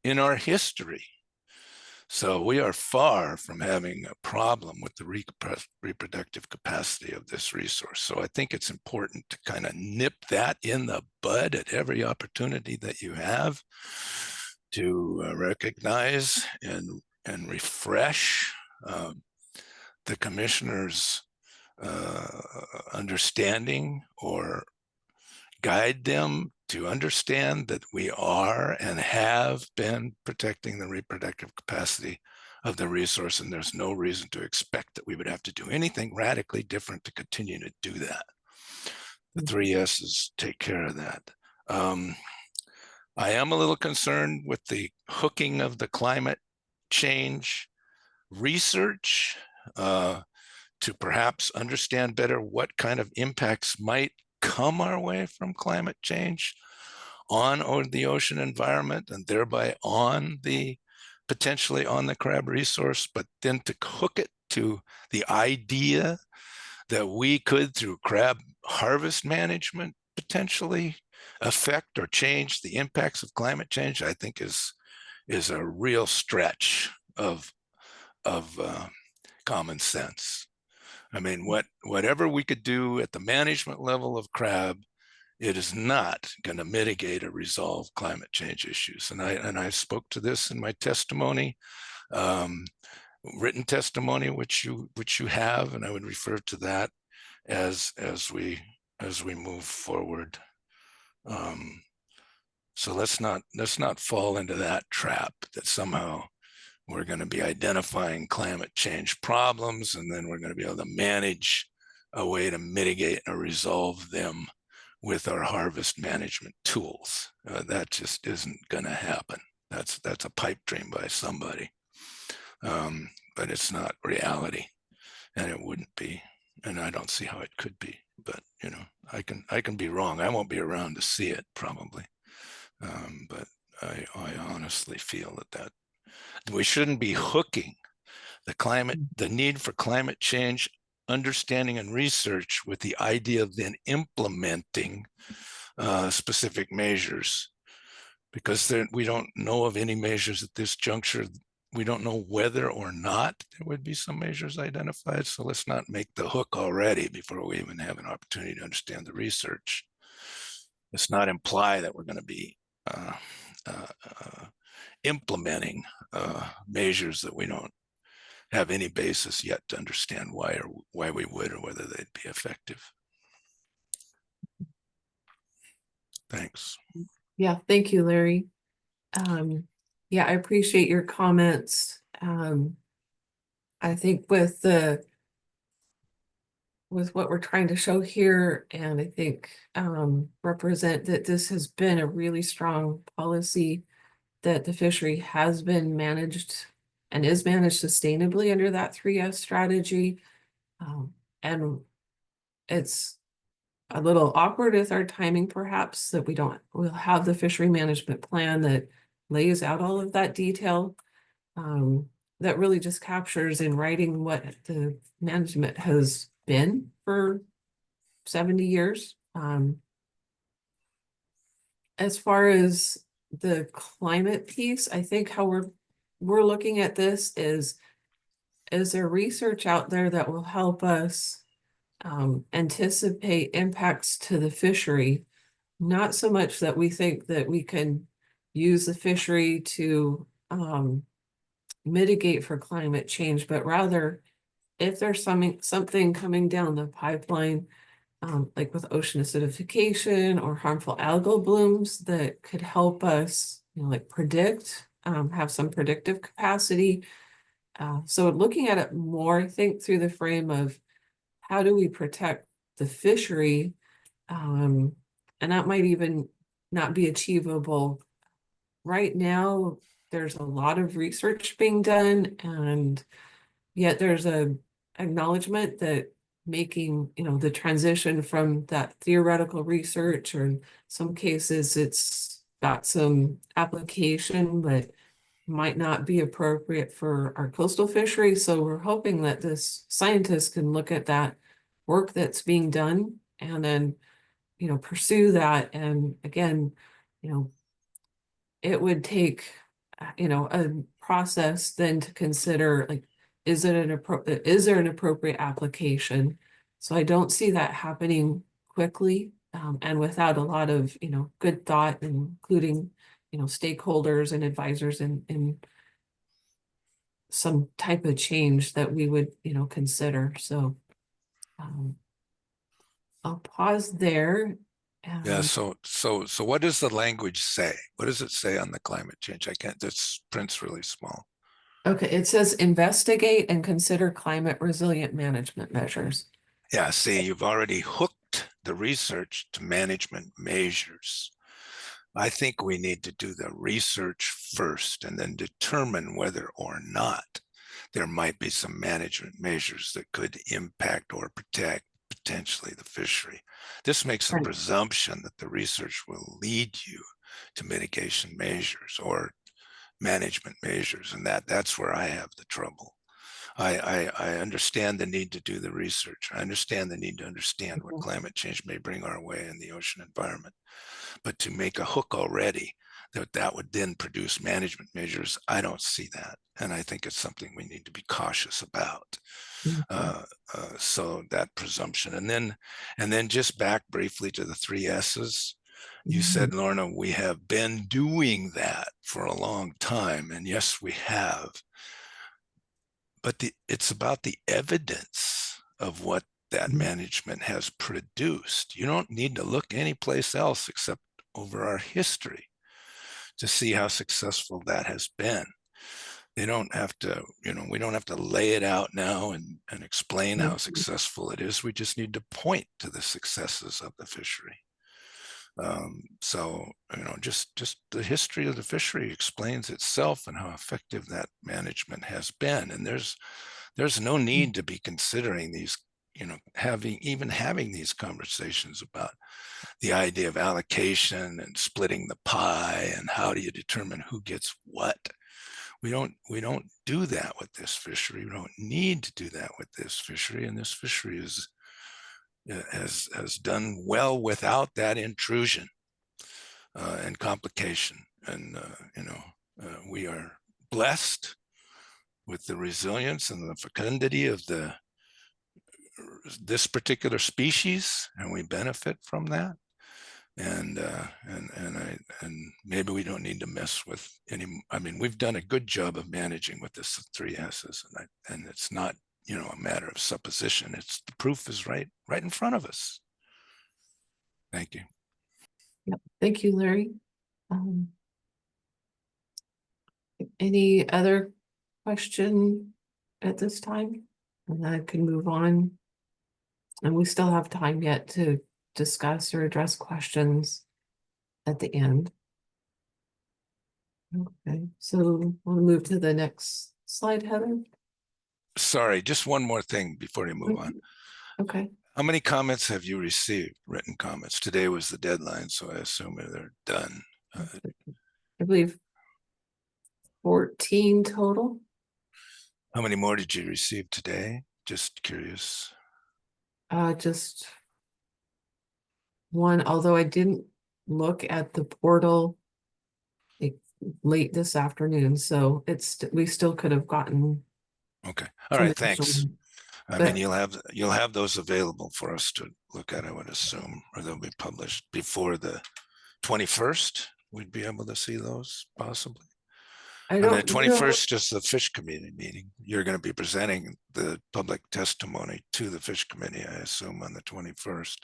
in our history. So we are far from having a problem with the reproductive capacity of this resource. So I think it's important to kind of nip that in the bud at every opportunity that you have to recognize and refresh the commissioners understanding or guide them to understand that we are and have been protecting the reproductive capacity of the resource, and there's no reason to expect that we would have to do anything radically different to continue to do that. The 3 S's take care of that. I am a little concerned with the hooking of the climate change research to perhaps understand better what kind of impacts might come our way from climate change on the ocean environment, and thereby on the potentially on the crab resource, but then to hook it to the idea that we could, through crab harvest management, potentially affect or change the impacts of climate change, I think is a real stretch of common sense. I mean, whatever we could do at the management level of crab, it is not going to mitigate or resolve climate change issues. And I spoke to this in my testimony, written testimony, which you have, and I would refer to that as we move forward. So let's not fall into that trap that somehow we're going to be identifying climate change problems and then we're going to be able to manage a way to mitigate or resolve them with our harvest management tools. That just isn't going to happen. That's a pipe dream by somebody, but it's not reality, and it wouldn't be, and I don't see how it could be. But you know, I can be wrong. I won't be around to see it probably, but I honestly feel that we shouldn't be hooking the need for climate change understanding and research with the idea of then implementing specific measures, because we don't know of any measures at this juncture. We don't know whether or not there would be some measures identified. So let's not make the hook already before we even have an opportunity to understand the research. Let's not imply that we're going to be implementing measures that we don't have any basis yet to understand why we would, or whether they'd be effective. Thanks. Yeah, thank you, Larry. Yeah, I appreciate your comments. I think with what we're trying to show here, and I think represent that this has been a really strong policy, that the fishery has been managed and is managed sustainably under that 3S strategy. And it's a little awkward with our timing, perhaps, that we'll have the fishery management plan that lays out all of that detail, that really just captures in writing what the management has been for 70 years. As far as the climate piece, I think how we're looking at this is there research out there that will help us anticipate impacts to the fishery, not so much that we think that we can use the fishery to mitigate for climate change, but rather if there's something coming down the pipeline, like with ocean acidification or harmful algal blooms, that could help us, like predict, have some predictive capacity. So looking at it more, I think, through the frame of how do we protect the fishery, and that might even not be achievable right now. There's a lot of research being done, and yet there's a acknowledgement that making, the transition from that theoretical research, or in some cases it's got some application, but might not be appropriate for our coastal fishery. So we're hoping that this scientist can look at that work that's being done and then, pursue that. And again, it would take, a process then to consider, like, is there an appropriate application? So I don't see that happening quickly, and without a lot of, good thought, including, stakeholders and advisors in some type of change that we would, consider. So I'll pause there. Yeah, And so what does the language say? What does it say on the climate change? I can't, this print's really small. okay, it says investigate and consider climate resilient management measures. Yeah, see, you've already hooked the research to management measures. I think we need to do the research first and then determine whether or not there might be some management measures that could impact or protect potentially the fishery. This makes a Right. presumption that the research will lead you to mitigation measures or management measures, and that's where I have the trouble. I understand the need to do the research. I understand the need to understand what climate change may bring our way in the ocean environment. But to make a hook already that would then produce management measures, I don't see that. And I think it's something we need to be cautious about. So that presumption. And then just back briefly to the 3 S's. You said, Lorna, we have been doing that for a long time. And yes, we have. But it's about the evidence of what that management has produced. You don't need to look anyplace else except over our history to see how successful that has been. They don't have to, we don't have to lay it out now and explain how successful it is. We just need to point to the successes of the fishery. So, just the history of the fishery explains itself and how effective that management has been. And there's no need to be considering these, having these conversations about the idea of allocation and splitting the pie and how do you determine who gets what. We don't do that with this fishery. We don't need to do that with this fishery. And this fishery has done well without that intrusion and complication. And, we are blessed with the resilience and the fecundity of this particular species, and we benefit from that. And maybe we don't need to mess with any. I mean, we've done a good job of managing with this 3 S's, and it's not, a matter of supposition. It's the proof is right in front of us. Thank you. Yep. Thank you, Larry. Any other question at this time? And I can move on. And we still have time yet to discuss or address questions at the end. Okay, so we'll move to the next slide, Heather. Sorry, just one more thing before you move on. Okay. How many comments have you received, written comments? Today was the deadline, so I assume they're done. I believe 14 total. How many more did you receive today? Just curious. Just one, although I didn't look at the portal late this afternoon, so we still could have gotten. Okay, all right, thanks. additional, I mean, you'll have those available for us to look at, I would assume, or they'll be published before the 21st. We'd be able to see those possibly. I And the don't know. 21st is the fish committee meeting. You're going to be presenting the public testimony to the fish committee, I assume, on the 21st.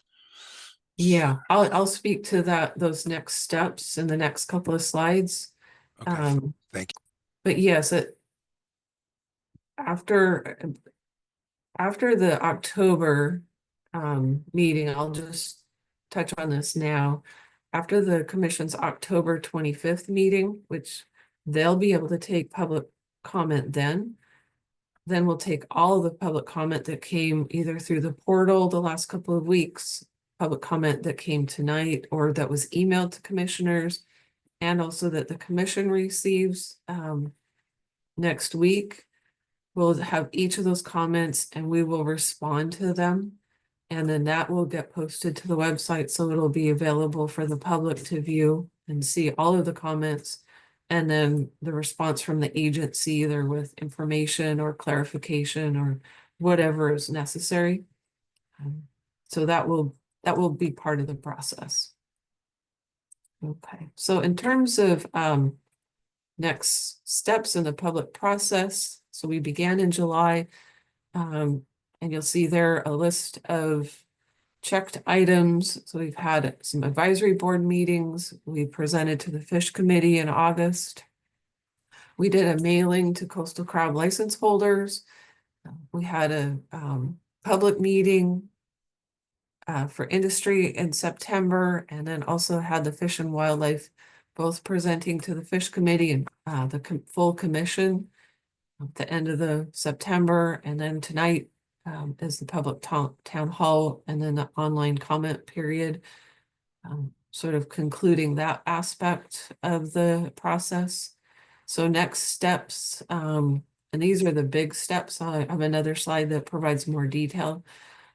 Yeah, I'll speak to those next steps in the next couple of slides. Okay, thank you. But yes, after the October meeting, I'll just touch on this now. After the commission's October 25th meeting, which they'll be able to take public comment then we'll take all the public comment that came either through the portal the last couple of weeks, public comment that came tonight, or that was emailed to commissioners, and also that the commission receives next week. We'll have each of those comments and we will respond to them. And then that will get posted to the website, so it'll be available for the public to view and see all of the comments. And then the response from the agency, either with information or clarification or whatever is necessary. So that will be part of the process. Okay, so in terms of next steps in the public process, So we began in July. And you'll see there a list of checked items. So we've had some advisory board meetings. We presented to the Fish Committee in August. We did a mailing to coastal crab license holders. We had a public meeting for industry in September, and then also had the Fish and Wildlife both presenting to the Fish Committee and the full commission at the end of the September, and then tonight is the public town hall, and then the online comment period, sort of concluding that aspect of the process. So next steps, and these are the big steps. I have another slide that provides more detail.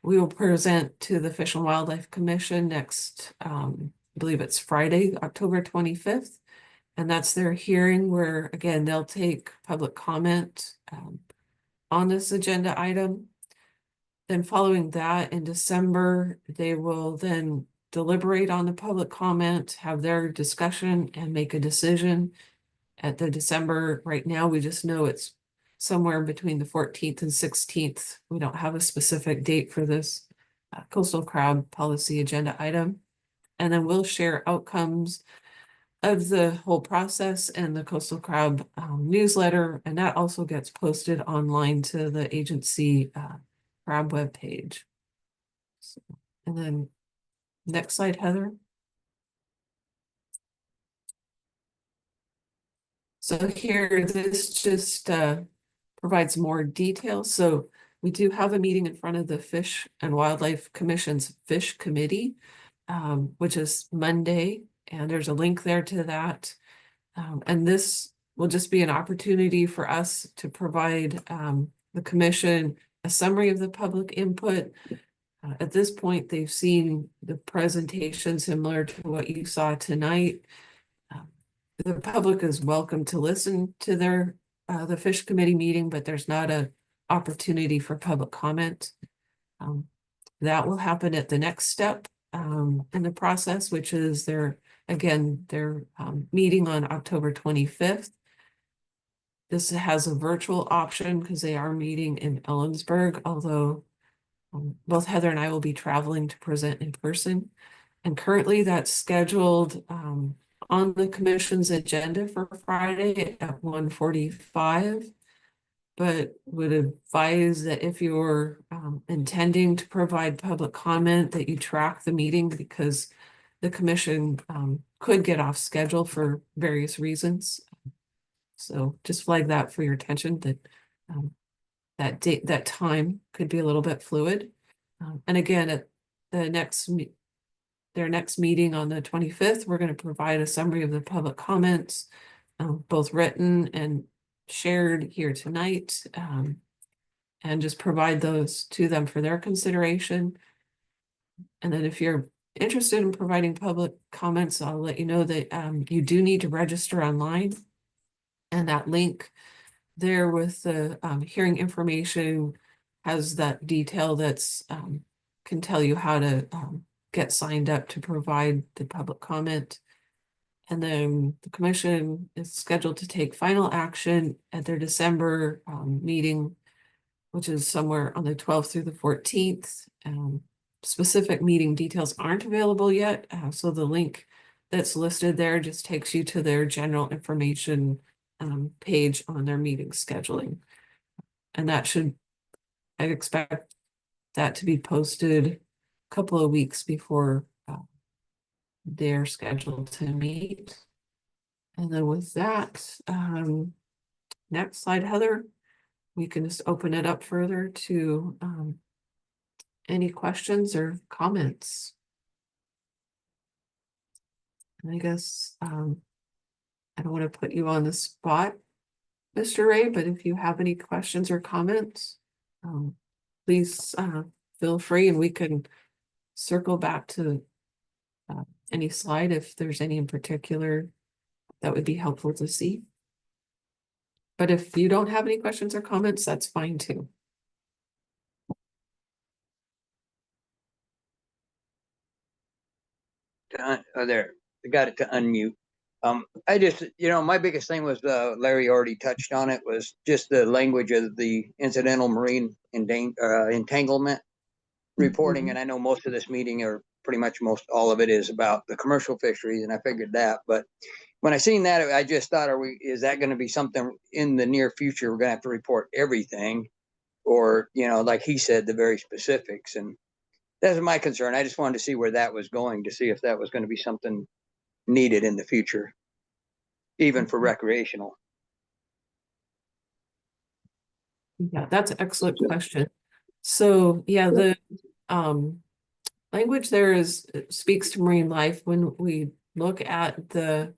We will present to the Fish and Wildlife Commission next, I believe it's Friday, October 25th. And that's their hearing where, again, they'll take public comment on this agenda item. Then following that in December, they will then deliberate on the public comment, have their discussion and make a decision at the December. Right now, we just know it's somewhere between the 14th and 16th. We don't have a specific date for this coastal crab policy agenda item. And then we'll share outcomes of the whole process and the coastal crab newsletter, and that also gets posted online to the agency crab webpage. So, and then next slide, Heather. So here, this just provides more detail. So we do have a meeting in front of the Fish and Wildlife Commission's Fish Committee, which is Monday. And there's a link there to that. And this will just be an opportunity for us to provide the commission a summary of the public input. At this point, they've seen the presentation similar to what you saw tonight. The public is welcome to listen to their the Fish Committee meeting, but there's not an opportunity for public comment. That will happen at the next step in the process, which is their meeting on October 25th. This has a virtual option because they are meeting in Ellensburg, although both Heather and I will be traveling to present in person. And currently that's scheduled on the commission's agenda for Friday at 1:45. But would advise that if you're intending to provide public comment, that you track the meeting, because the commission could get off schedule for various reasons. So just flag that for your attention, that that date, that time could be a little bit fluid. And again, at the their next meeting on the 25th, we're going to provide a summary of the public comments, both written and shared here tonight, and just provide those to them for their consideration. And then if you're interested in providing public comments, I'll let you know that you do need to register online, and that link there with the hearing information has that detail that's can tell you how to get signed up to provide the public comment. And then the commission is scheduled to take final action at their December meeting, which is somewhere on the 12th through the 14th. Specific meeting details aren't available yet, so the link that's listed there just takes you to their general information page on their meeting scheduling. And that should, I expect that to be posted a couple of weeks before they're scheduled to meet. And then with that, next slide, Heather, we can just open it up further to any questions or comments. And I guess I don't want to put you on the spot, Mr. Ray, but if you have any questions or comments, please feel free, and we can circle back to any slide if there's any in particular that would be helpful to see. But if you don't have any questions or comments, that's fine too. Oh, there, I got it to unmute. I just, my biggest thing was, Larry already touched on it, was just the language of the incidental marine entanglement reporting. And I know most of this meeting, or pretty much most all of it, is about the commercial fisheries, and I figured that. But when I seen that, I just thought, is that going to be something in the near future? We're going to have to report everything, or, like he said, the very specifics. And that's my concern. I just wanted to see where that was going, to see if that was going to be something needed in the future, even for recreational. Yeah, that's an excellent question. So yeah, the language there speaks to marine life when we look at the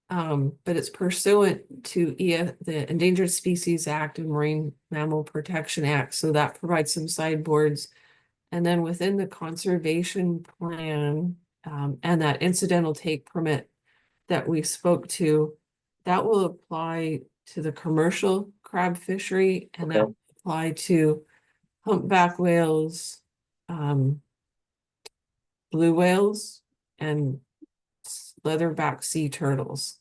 but it's pursuant to the Endangered Species Act and Marine Mammal Protection Act. So that provides some sideboards. And then within the conservation plan and that incidental take permit that we spoke to, that will apply to the commercial crab fishery, and that will apply to humpback whales, blue whales, and leatherback sea turtles.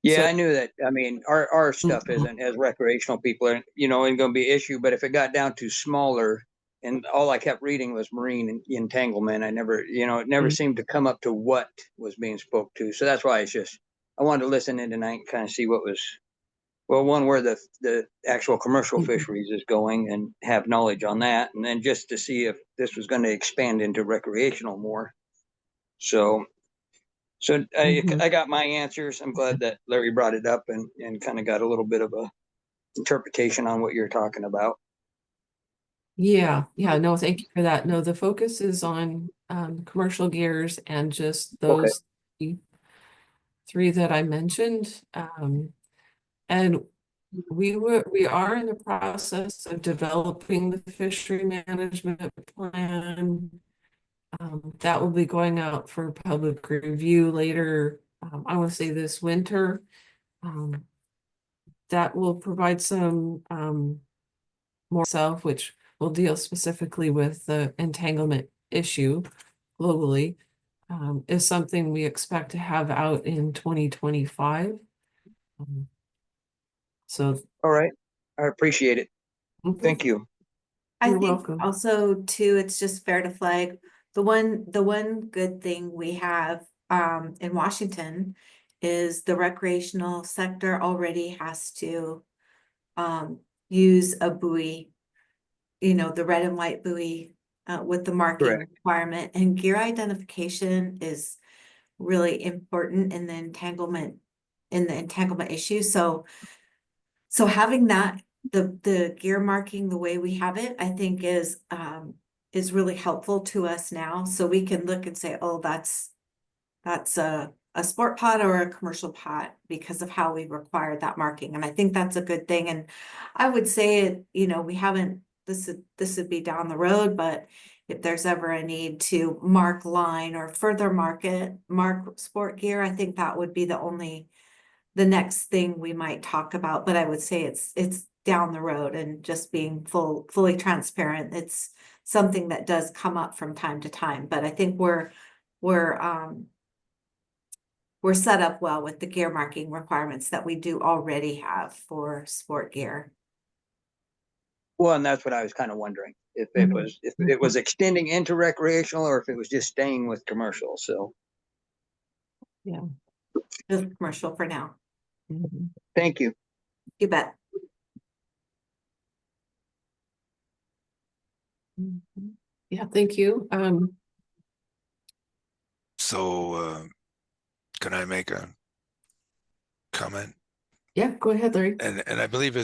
Yeah, So- I knew that. I mean, our stuff Mhm. isn't, as recreational people, ain't going to be an issue. But if it got down to smaller, and all I kept reading was marine entanglement, it never seemed to come up to what was being spoke to. So that's why I wanted to listen in tonight and kind of see what was, well, one, where the actual commercial Mhm. fisheries is going, and have knowledge on that, and then just to see if this was going to expand into recreational more. So Mhm. I got my answers. I'm glad that Larry brought it up, and kind of got a little bit of a interpretation on what you're talking about. Yeah, no, thank you for that. No, the focus is on commercial gears and just those three that I mentioned. And we are in the process of developing the fishery management plan. That will be going out for public review later, I want to say this winter. That will provide some more self, which will deal specifically with the entanglement issue globally, is something we expect to have out in 2025. So All right, I appreciate it. Thank you. I You're think welcome. also too, it's just fair to flag the one good thing we have in Washington is the recreational sector already has to use a buoy, the red and white buoy with the marking Correct. requirement, and gear identification is really important in the entanglement issue. So having that, the gear marking the way we have it, I think is really helpful to us now. So we can look and say, oh, that's a sport pot or a commercial pot because of how we required that marking. And I think that's a good thing. And I would say we haven't, this would be down the road, but if there's ever a need to mark line or further mark sport gear, I think that would be the next thing we might talk about. But I would say it's down the road, and just being fully transparent. It's something that does come up from time to time, but I think we're set up well with the gear marking requirements that we do already have for sport gear. Well, and that's what I was kind of wondering, if it was extending into recreational, or if it was just staying with commercial. So Yeah. Just commercial for now. thank you. You bet. Yeah, thank you. So can I make a comment? Yeah, go ahead, Larry. And I believe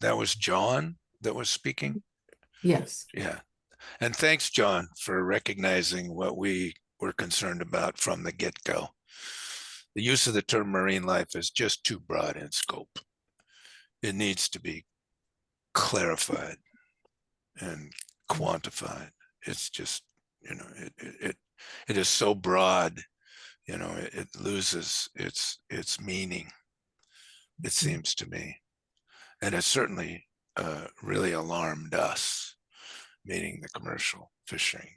that was John that was speaking. Yes. Yeah. And thanks, John, for recognizing what we were concerned about from the get-go. The use of the term marine life is just too broad in scope. It needs to be clarified and quantified. It's just, it is so broad, it loses its meaning, it seems to me. And it certainly really alarmed us, meaning the commercial fishing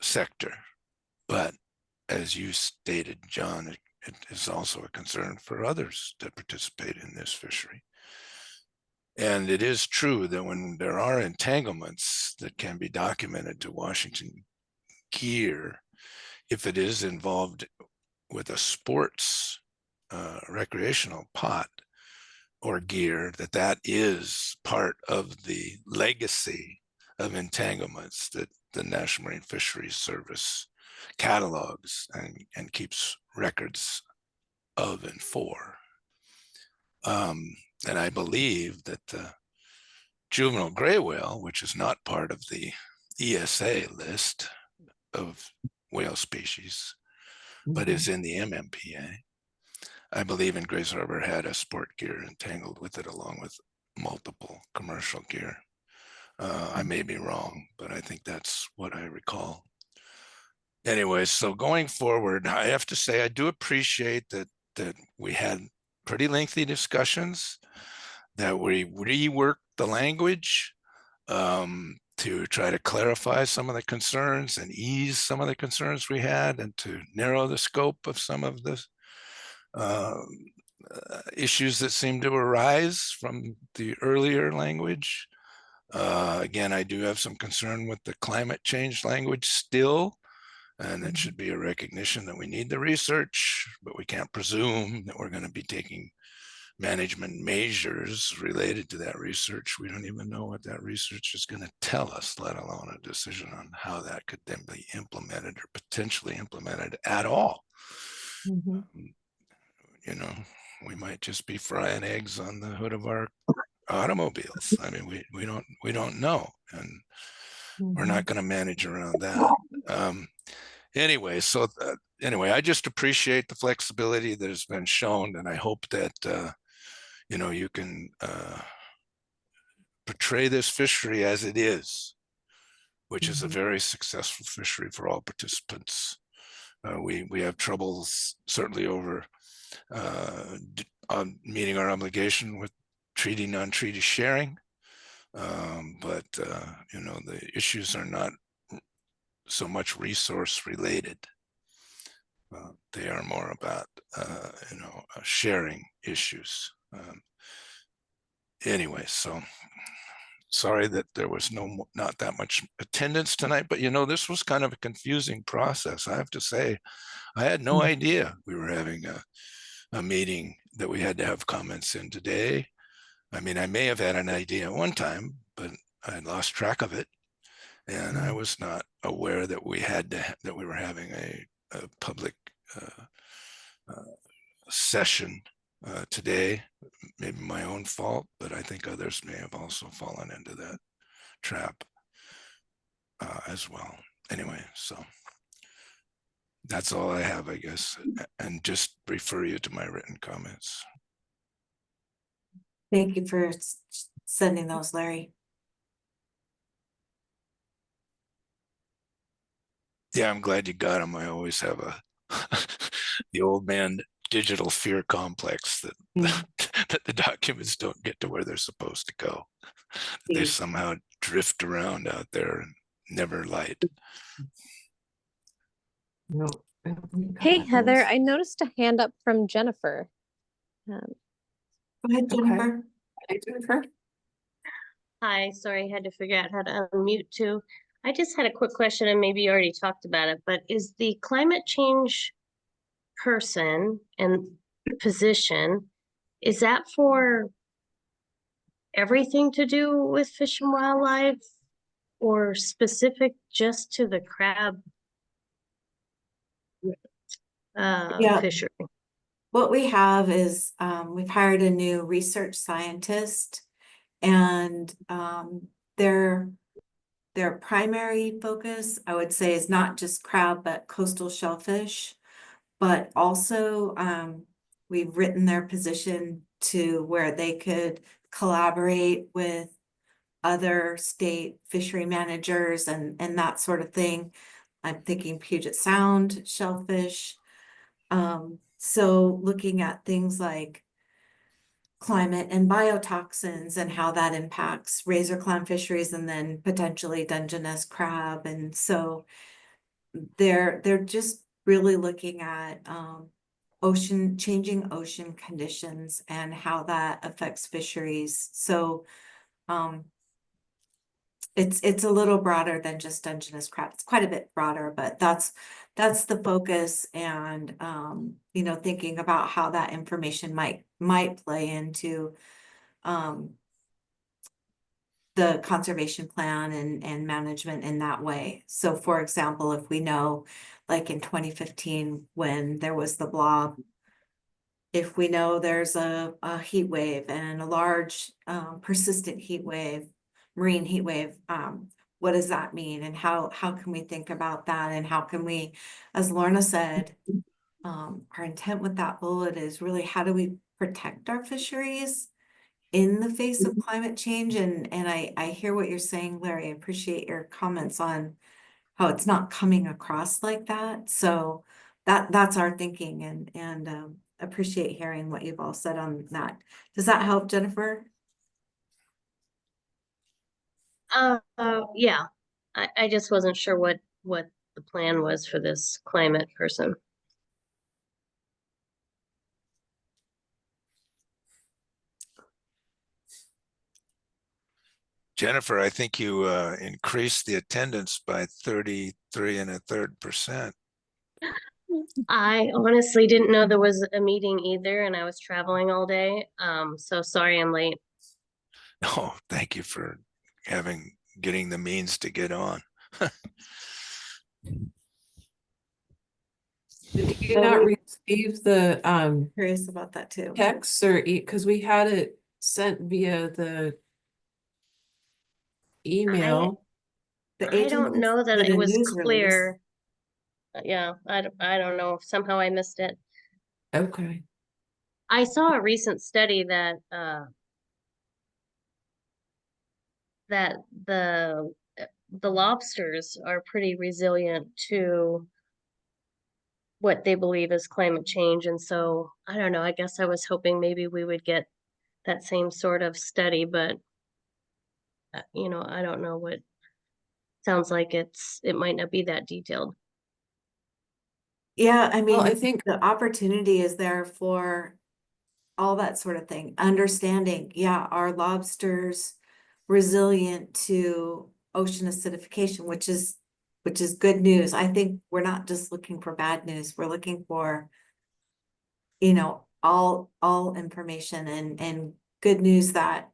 sector. But as you stated, John, it is also a concern for others that participate in this fishery. And it is true that when there are entanglements that can be documented to Washington gear, if it is involved with a sports recreational pot or gear, that is part of the legacy of entanglements that the National Marine Fisheries Service catalogs and keeps records of and for. And I believe that the juvenile gray whale, which is not part of the ESA list of whale species, but is in the MMPA, I believe in Grays Harbor had a sport gear entangled with it along with multiple commercial gear. I may be wrong, but I think that's what I recall. Anyway, so going forward, I have to say I do appreciate that we had pretty lengthy discussions, that we reworked the language to try to clarify some of the concerns and ease some of the concerns we had, and to narrow the scope of some of the issues that seem to arise from the earlier language. Again, I do have some concern with the climate change language still, and it should be a recognition that we need the research, but we can't presume that we're going to be taking management measures related to that research. We don't even know what that research is going to tell us, let alone a decision on how that could then be implemented or potentially implemented at all. You know, we might just be frying eggs on the hood of our automobiles. I mean, we don't know, and we're not going to manage around that. Anyway, so anyway, I just appreciate the flexibility that has been shown, and I hope that you know, you can portray this fishery as it is, which is a very successful fishery for all participants. We have troubles certainly over on meeting our obligation with treaty non-treaty sharing, but you know, the issues are not so much resource related. They are more about you know, sharing issues. Anyway, so sorry that there was not that much attendance tonight, but you know, this was kind of a confusing process. I have to say, I had no idea we were having a meeting that we had to have comments in today. I mean, I may have had an idea at one time, but I lost track of it, and I was not aware that we had that we were having a public session today. Maybe my own fault, but I think others may have also fallen into that trap as well. Anyway, so that's all I have, I guess, and just refer you to my written comments. Thank you for sending those, Larry. Yeah, I'm glad you got them. I always have the old man digital fear complex that that the documents don't get to where they're supposed to go. They somehow drift around out there and never light. Hey, Heather, I noticed a hand up from Jennifer. Go ahead, Jennifer. Hi, Jennifer. Hi, sorry, I had to figure out how to unmute too. I just had a quick question, and maybe you already talked about it, but is the climate change person and position, is that for everything to do with fish and wildlife, or specific just to the crab fishery? What we have is we've hired a new research scientist, and their primary focus, I would say, is not just crab, but coastal shellfish. But also we've written their position to where they could collaborate with other state fishery managers and that sort of thing. I'm thinking Puget Sound shellfish. So looking at things like climate and biotoxins and how that impacts razor clam fisheries, and then potentially Dungeness crab. And so they're just really looking at changing ocean conditions and how that affects fisheries. So it's a little broader than just Dungeness crab. It's quite a bit broader, but that's the focus, and you know, thinking about how that information might play into the conservation plan and management in that way. So for example, if we know, like in 2015, when there was the blob, if we know there's a heat wave and a large persistent heat wave, marine heat wave, what does that mean? And how can we think about that? And how can we, as Lorna said, our intent with that bullet is really, how do we protect our fisheries in the face of climate change? And I hear what you're saying, Larry. I appreciate your comments on how it's not coming across like that. So that's our thinking, and appreciate hearing what you've all said on that. Does that help, Jennifer? Yeah, I just wasn't sure what the plan was for this climate person. Jennifer, I think you increased the attendance by 33 1/3%. I honestly didn't know there was a meeting either, and I was traveling all day. So sorry I'm late. Oh, thank you for getting the means to get on. Did you not receive the Curious about that too. text or because we had it sent via the email? The I don't agency know that did it a was news release. clear. Yeah, I don't know if somehow I missed it. Okay. I saw a recent study that that the lobsters are pretty resilient to what they believe is climate change. And so I don't know, I guess I was hoping maybe we would get that same sort of study, but you know, I don't know what sounds like it might not be that detailed. Yeah, I mean, Well, I think the opportunity is there for all that sort of thing. Understanding, yeah, are lobsters resilient to ocean acidification, which is good news. I think we're not just looking for bad news. We're looking for, you know, all information and good news that,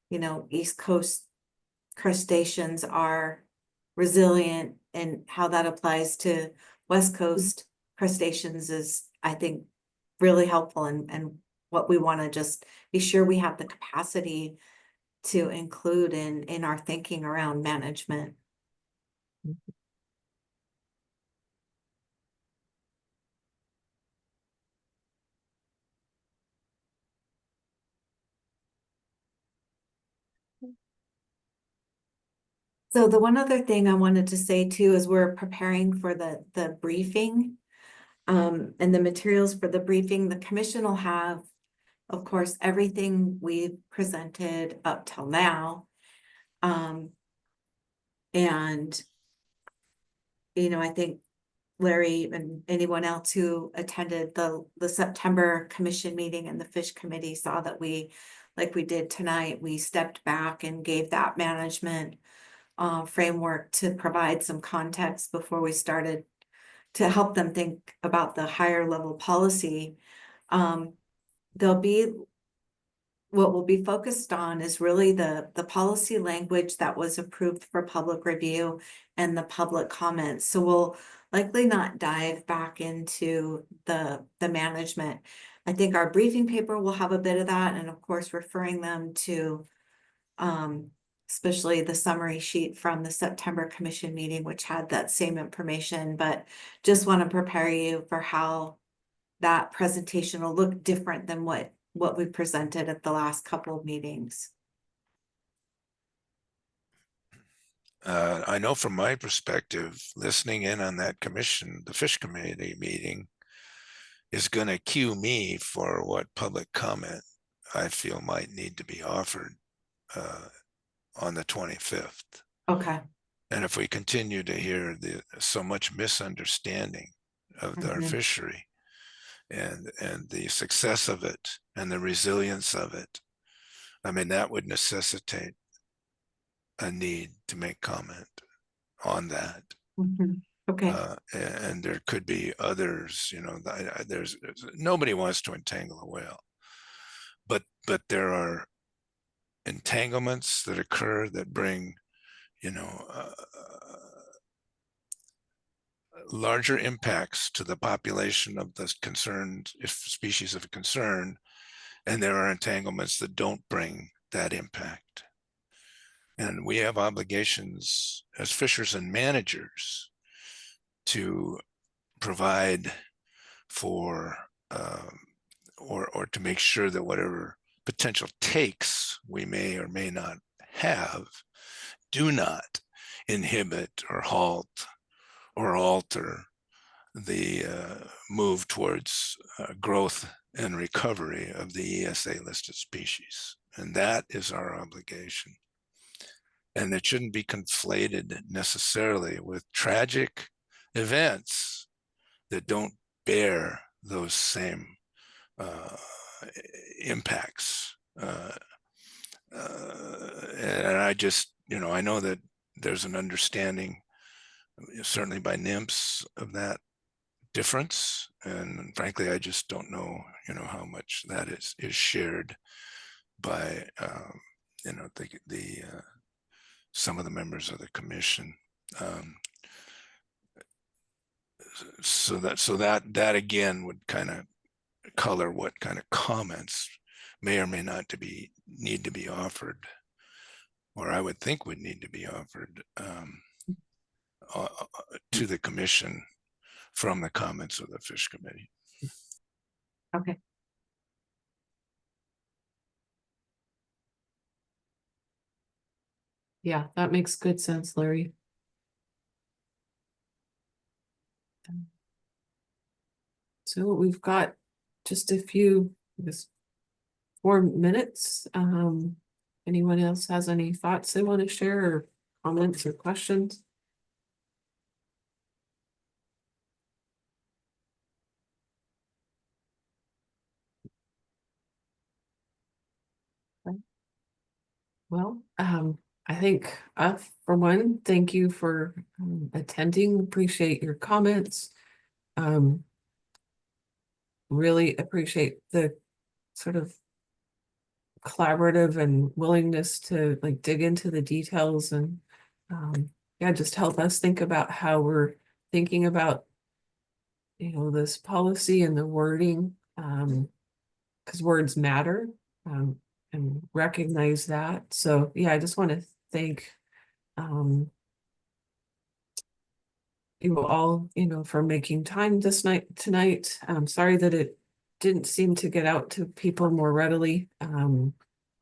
you know, East Coast crustaceans are resilient, and how that applies to West Coast crustaceans is, I think, really helpful, and what we want to just be sure we have the capacity to include in our thinking around management. So the one other thing I wanted to say too is we're preparing for the briefing. And the materials for the briefing, the commission will have, of course, everything we've presented up till now. And, you know, I think Larry and anyone else who attended the September commission meeting and the fish committee saw that we, like we did tonight, we stepped back and gave that management framework to provide some context before we started to help them think about the higher level policy. There'll be, what we'll be focused on is really the policy language that was approved for public review and the public comments. So we'll likely not dive back into the management. I think our briefing paper will have a bit of that, and of course referring them to especially the summary sheet from the September commission meeting, which had that same information, but just want to prepare you for how that presentation will look different than what we presented at the last couple of meetings. I know from my perspective, listening in on that commission, the fish committee meeting, is going to cue me for what public comment I feel might need to be offered on the 25th. Okay. And if we continue to hear so much misunderstanding of our Mhm. fishery and the success of it and the resilience of it. I mean, that would necessitate a need to make comment on that. Mhm. Okay, And there could be others, you know, there's nobody wants to entangle a whale, but there are entanglements that occur that bring, you know, larger impacts to the population of the concerned species of concern, and there are entanglements that don't bring that impact. And we have obligations as fishers and managers to provide for or to make sure that whatever potential takes we may or may not have do not inhibit or halt or alter the move towards growth and recovery of the ESA listed species. And that is our obligation. And it shouldn't be conflated necessarily with tragic events that don't bear those same impacts. And I just, you know, I know that there's an understanding, certainly by NIMS, of that difference. And frankly, I just don't know, you know, how much that is shared by, you know, the some of the members of the commission. So that again would kind of color what kind of comments may or may not need to be offered, or I would think would need to be offered to the commission from the comments of the Fish Committee. okay. Yeah, that makes good sense, Larry. So we've got just a few, I guess, 4 minutes. Anyone else has any thoughts they want to share, or comments or questions? Well, I think for one, thank you for attending. Appreciate your comments. Really appreciate the sort of collaborative and willingness to like dig into the details and yeah, just help us think about how we're thinking about, you know, this policy and the wording, because words matter, and recognize that. So yeah, I just want to thank you all, you know, for making time tonight. I'm sorry that it didn't seem to get out to people more readily. We'll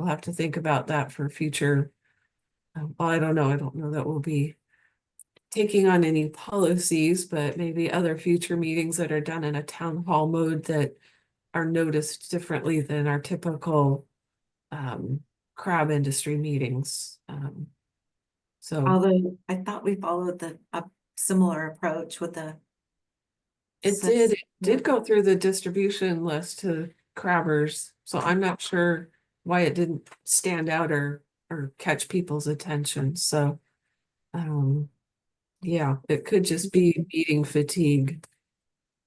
have to think about that for future. Well, I don't know that we'll be taking on any policies, but maybe other future meetings that are done in a town hall mode that are noticed differently than our typical crab industry meetings. So Although I thought we followed a similar approach with the. it did go through the distribution list to crabbers, so I'm not sure why it didn't stand out or catch people's attention. So yeah, it could just be meeting fatigue.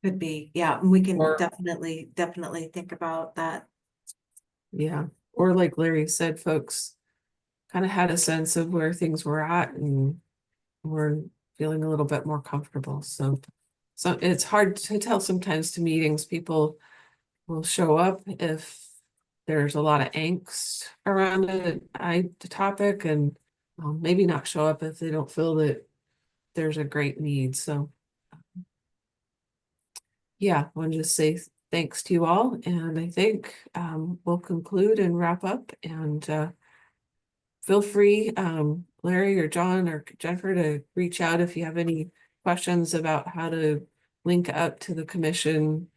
Could be, yeah, and we can Or- definitely think about that. Yeah, or like Larry said, folks kind of had a sense of where things were at and were feeling a little bit more comfortable. So it's hard to tell sometimes to meetings. People will show up if there's a lot of angst around the topic, and maybe not show up if they don't feel that there's a great need. So yeah, I want to just say thanks to you all, and I think we'll conclude and wrap up, and feel free, Larry or John or Jennifer, to reach out if you have any questions about how to link up to the commission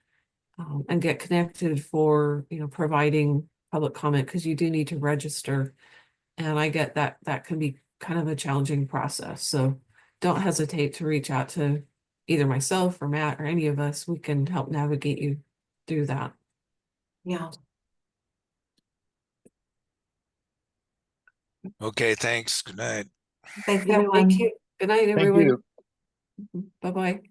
and get connected for, you know, providing public comment, because you do need to register. And I get that can be kind of a challenging process. So don't hesitate to reach out to either myself or Matt or any of us, we can help navigate you through that. Yeah. Okay, thanks. Good night. Thanks, Yeah, everyone. thank you. Good night, Thank everyone. you. Bye-bye.